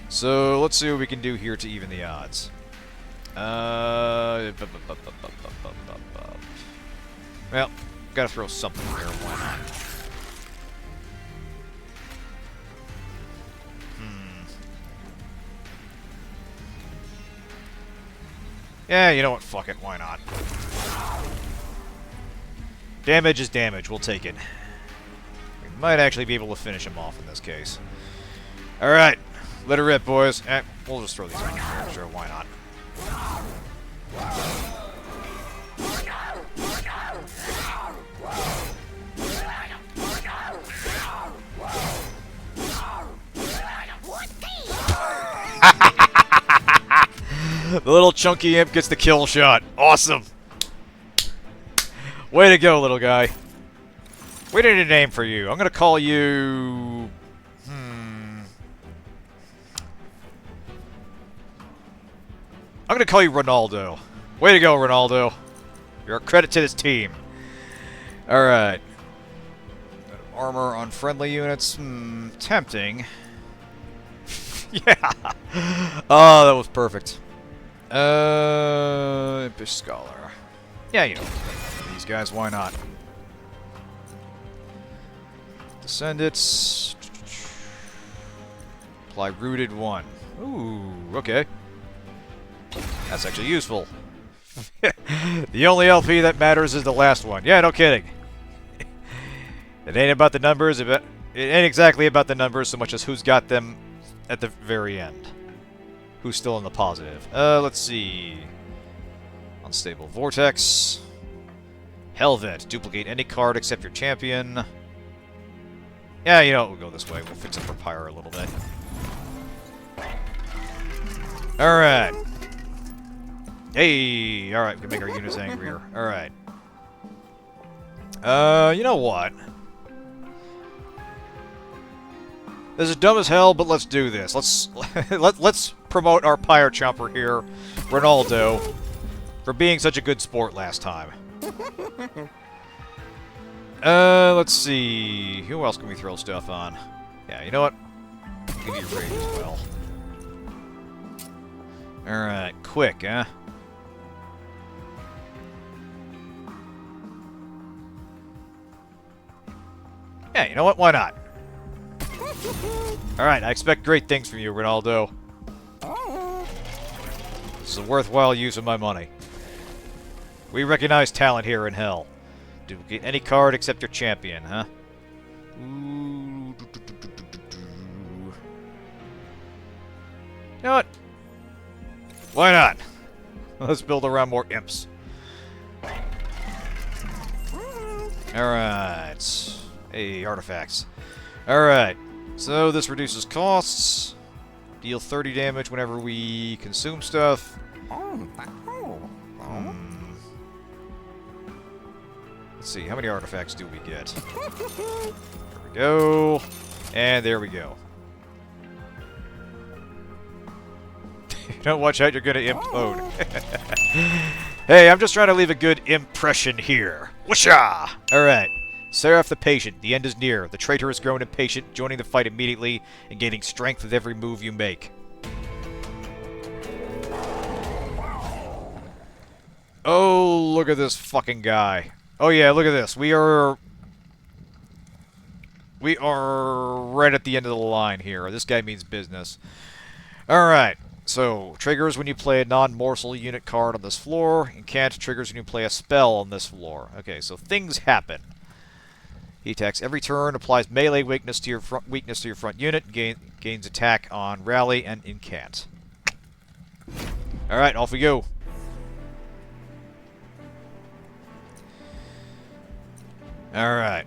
S2: So, let's see what we can do here to even the odds. Well, gotta throw something here, why not? Yeah, you know what, fuck it, why not? Damage is damage, we'll take it. We might actually be able to finish him off in this case. Alright, let it rip, boys. We'll just throw these on here, sure, why not? The little chunky imp gets the kill shot. Awesome. Way to go, little guy. We need a name for you. I'm gonna call you... I'm gonna call you Ronaldo. Way to go, Ronaldo. You're a credit to this team. Alright. Armor on friendly units. Tempting. Yeah. Oh, that was perfect. Impish Scholar. Yeah, you know. These guys, why not? Descendants. Apply Rooted 1. Ooh, okay. That's actually useful. The only LP that matters is the last one. Yeah, no kidding. It ain't about the numbers. It ain't exactly about the numbers so much as who's got them at the very end. Who's still in the positive. Let's see. Unstable Vortex. Helvet. Duplicate any card except your champion. Yeah, you know, we'll go this way. We'll fix it for Pyre a little bit. Alright. Hey! Alright, we can make our units angrier. Alright. You know what? This is dumb as hell, but let's do this. Let's promote our Pyre Chomper here, Ronaldo, for being such a good sport last time. Let's see. Who else can we throw stuff on? Yeah, you know what? Give you rage as well. Alright, quick, huh? Yeah, you know what? Why not? Alright, I expect great things from you, Ronaldo. This is a worthwhile use of my money. We recognize talent here in hell. Duplicate any card except your champion, huh? Ooh. You know what? Why not? Let's build around more imps. Alright. Hey, artifacts. Alright. So this reduces costs. Deal 30 damage whenever we consume stuff. Let's see, how many artifacts do we get? There we go. And there we go. Don't watch out, you're gonna implode. Hey, I'm just trying to leave a good impression here. Whoosha! Alright. Seraph the Patient, the end is near. The traitor has grown impatient, joining the fight immediately and gaining strength with every move you make. Oh, look at this fucking guy. Oh yeah, look at this. We are right at the end of the line here. This guy means business. Alright. So, triggers when you play a non-morsel unit card on this floor, and can't triggers when you play a spell on this floor. Okay, so things happen. He attacks every turn, applies melee weakness to your front unit, gains attack on rally and incant. Alright, off we go. Alright.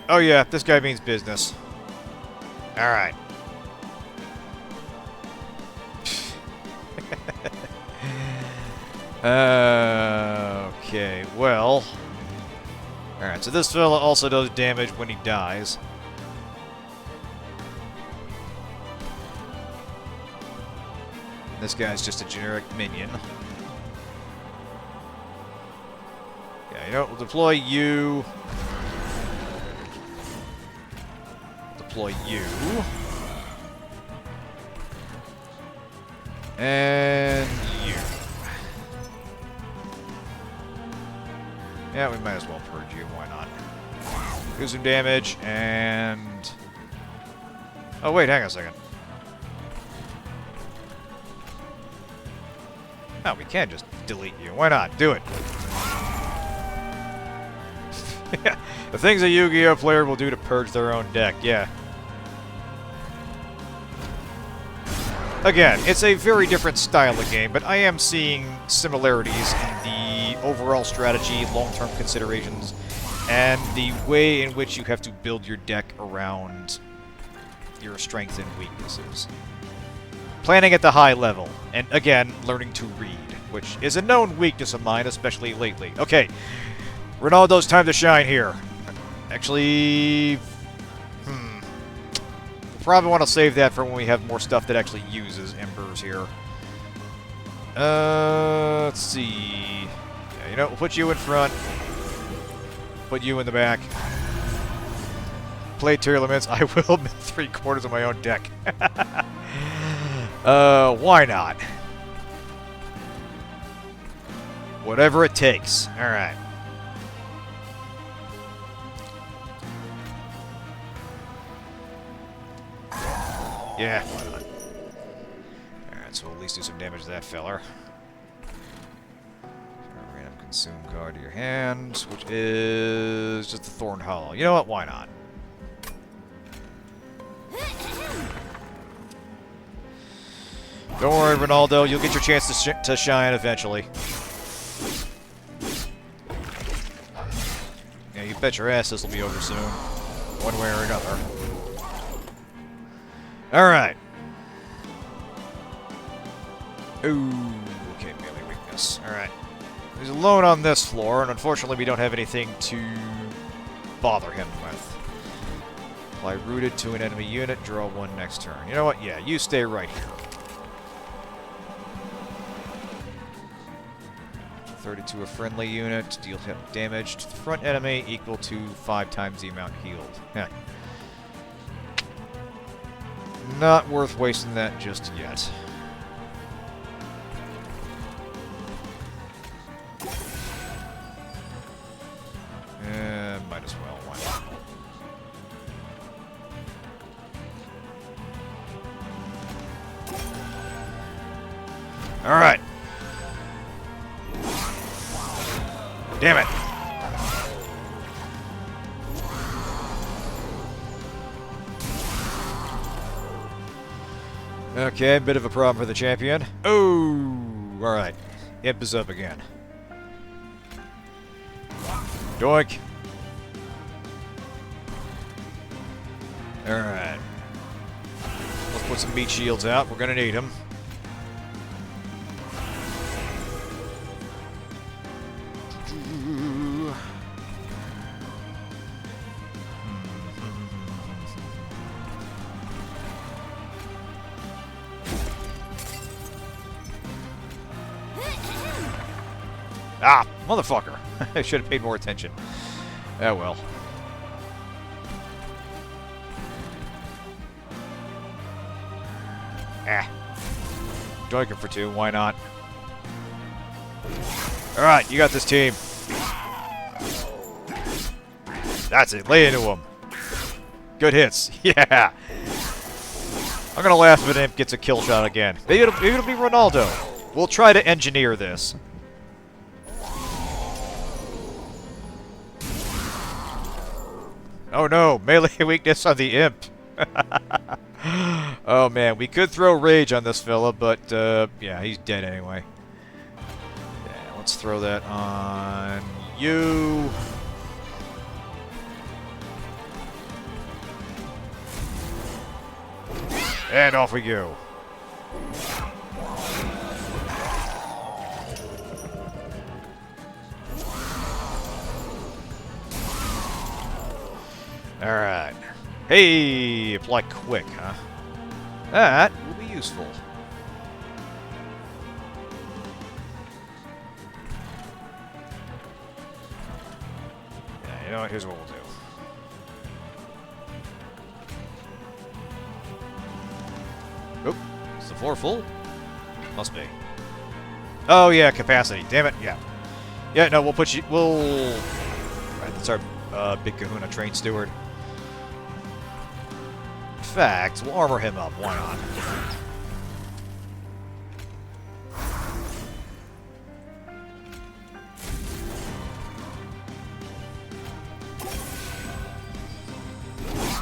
S2: Oh yeah, this guy means business. Alright. Okay, well... Alright, so this fella also does damage when he dies. This guy's just a generic minion. Yeah, you know, we'll deploy you... Deploy you. And you. Yeah, we might as well purge you, why not? Do some damage, and... Oh, wait, hang on a second. Oh, we can just delete you. Why not? Do it. The things a Yu-Gi-Oh! Player will do to purge their own deck, yeah. Again, it's a very different style of game, but I am seeing similarities in the overall strategy, long-term considerations, and the way in which you have to build your deck around your strengths and weaknesses. Planning at the high level, and again, learning to read, which is a known weakness of mine, especially lately. Okay, Ronaldo's time to shine here. Actually... Probably want to save that for when we have more stuff that actually uses embers here. Let's see. Yeah, you know, we'll put you in front. Put you in the back. Play tournaments. I will mill 3/4 of my own deck. Why not? Whatever it takes. Alright. Yeah, why not? Alright, so we'll at least do some damage to that feller. Random consume card to your hand, which is just a Thorn Hollow. You know what? Why not? Don't worry, Ronaldo. You'll get your chance to shine eventually. Yeah, you bet your ass this will be over soon. One way or another. Alright. Ooh, okay, melee weakness. Alright. He's alone on this floor, and unfortunately we don't have anything to bother him with. Apply rooted to an enemy unit, draw one next turn. You know what? Yeah, you stay right here. 30 to a friendly unit, deal damage to the front enemy equal to 5 times the amount healed. Heh. Not worth wasting that just yet. Might as well. Alright. Damn it. Okay, bit of a problem for the champion. Oh, alright. Imp is up again. Doink. Alright. Let's put some meat shields out. We're gonna need them. Ah, motherfucker. I should have paid more attention. Oh well. Ah. Doink him for 2, why not? Alright, you got this team. That's it, lay into him. Good hits. Yeah. I'm gonna laugh if an imp gets a kill shot again. Maybe it'll be Ronaldo. We'll try to engineer this. Oh no, melee weakness on the imp. Oh man, we could throw rage on this fella, but yeah, he's dead anyway. Yeah, let's throw that on you. And off we go. Alright. Hey! Apply quick, huh? That will be useful. Yeah, you know what? Here's what we'll do. Oop. Is the floor full? Must be. Oh, yeah, capacity. Damn it. Yeah. Yeah, no, we'll put you... We'll... Right, that's our big kahuna train steward. In fact, we'll armor him up. Why not?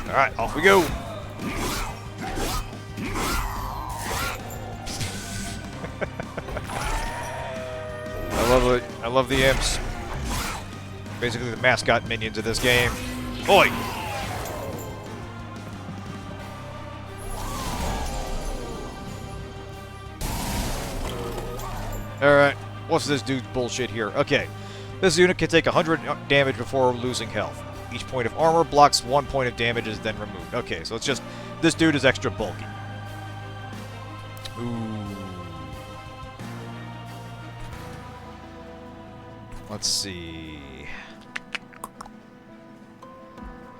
S2: Alright, off we go. I love the imps. Basically the mascot minions of this game. Oi! Alright, what's this dude's bullshit here? Okay, this unit can take 100 damage before losing health. Each point of armor blocks 1 point of damage is then removed. Okay, so it's just, this dude is extra bulky. Ooh. Let's see.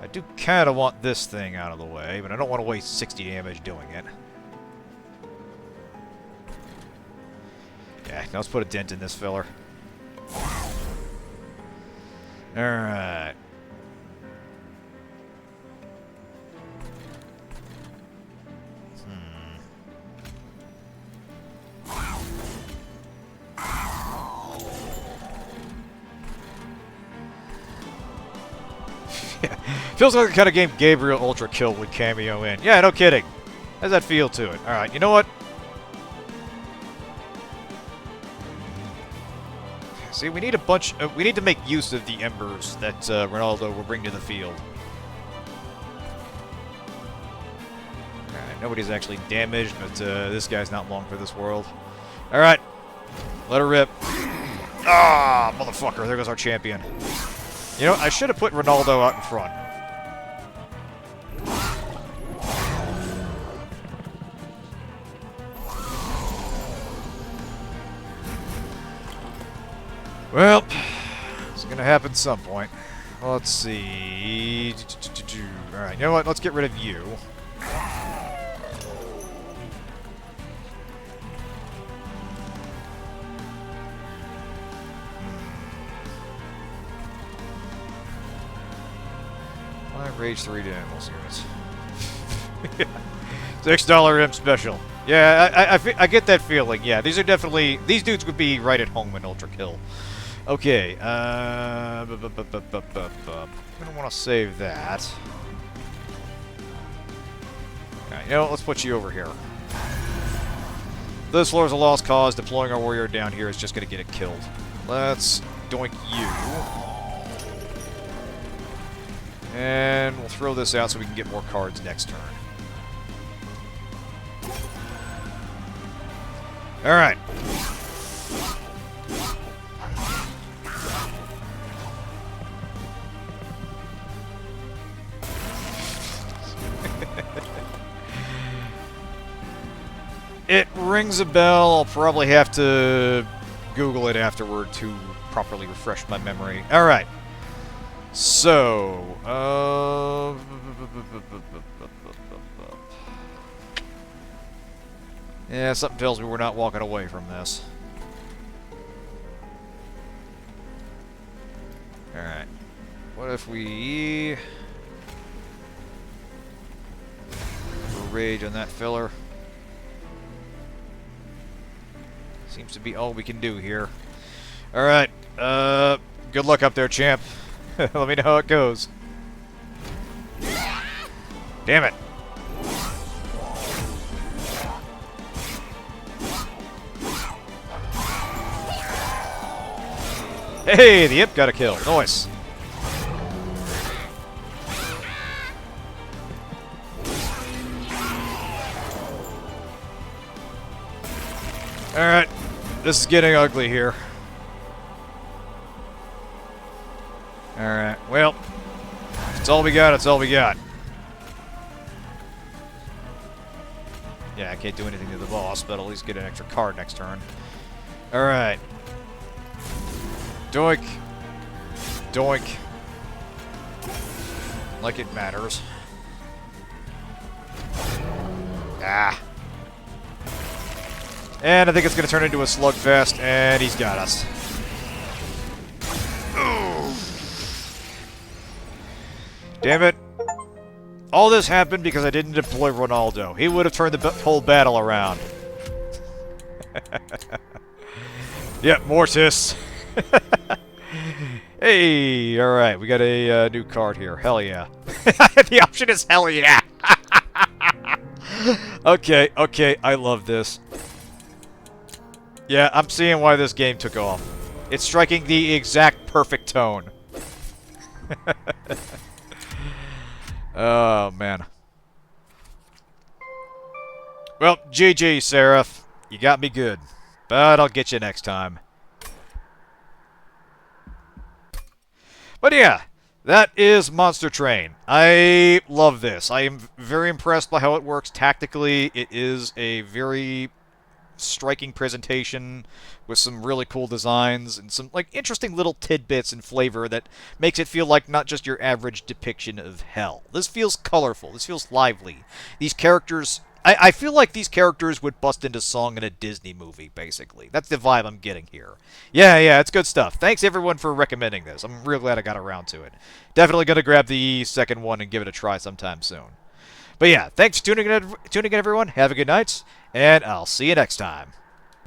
S2: I do kind of want this thing out of the way, but I don't want to waste 60 damage doing it. Yeah, now let's put a dent in this filler. Alright. Yeah. Feels like the kind of game Gabriel Ultra Kill would cameo in. Yeah, no kidding. How's that feel to it? Alright, you know what? See, we need a bunch... we need to make use of the embers that Ronaldo will bring to the field. Alright, nobody's actually damaged, but this guy's not long for this world. Alright. Let her rip. Ah, motherfucker. There goes our champion. You know, I should have put Ronaldo out in front. Well, it's gonna happen at some point. Let's see. Alright, you know what? Let's get rid of you. Rage 3 to animals units. $6 imp special. Yeah, I get that feeling. Yeah, these are definitely... These dudes would be right at home in Ultra Kill. Okay, I don't want to save that. Alright, you know what? Let's put you over here. This floor is a lost cause. Deploying our warrior down here is just going to get it killed. Let's doink you. And we'll throw this out so we can get more cards next turn. Alright. It rings a bell. I'll probably have to Google it afterward to properly refresh my memory. Alright. So, yeah, something tells me we're not walking away from this. Alright. What if we... rage on that filler? Seems to be all we can do here. Alright. Good luck up there, champ. Let me know how it goes. Damn it. Hey, the imp got a kill. Nice. Alright. This is getting ugly here. Alright, well, it's all we got, it's all we got. Yeah, I can't do anything to the boss, but at least get an extra card next turn. Alright. Doink. Doink. Like it matters. Ah. And I think it's going to turn into a slugfest, and he's got us. Damn it. All this happened because I didn't deploy Ronaldo. He would have turned the whole battle around. Yep, Mortis. Hey, alright, we got a new card here. Hell yeah. The option is hell yeah. Okay, okay, I love this. Yeah, I'm seeing why this game took off. It's striking the exact perfect tone. Oh, man. Well, GG, Seraph. You got me good. But I'll get you next time. But yeah, that is Monster Train. I love this. I am very impressed by how it works tactically. It is a very striking presentation with some really cool designs and some like interesting little tidbits and flavor that makes it feel like not just your average depiction of hell. This feels colorful. This feels lively. These characters... I feel like these characters would bust into song in a Disney movie, basically. That's the vibe I'm getting here. Yeah, it's good stuff. Thanks, everyone, for recommending this. I'm real glad I got around to it. Definitely going to grab the second one and give it a try sometime soon. But yeah, thanks for tuning in, everyone. Have a good night, and I'll see you next time.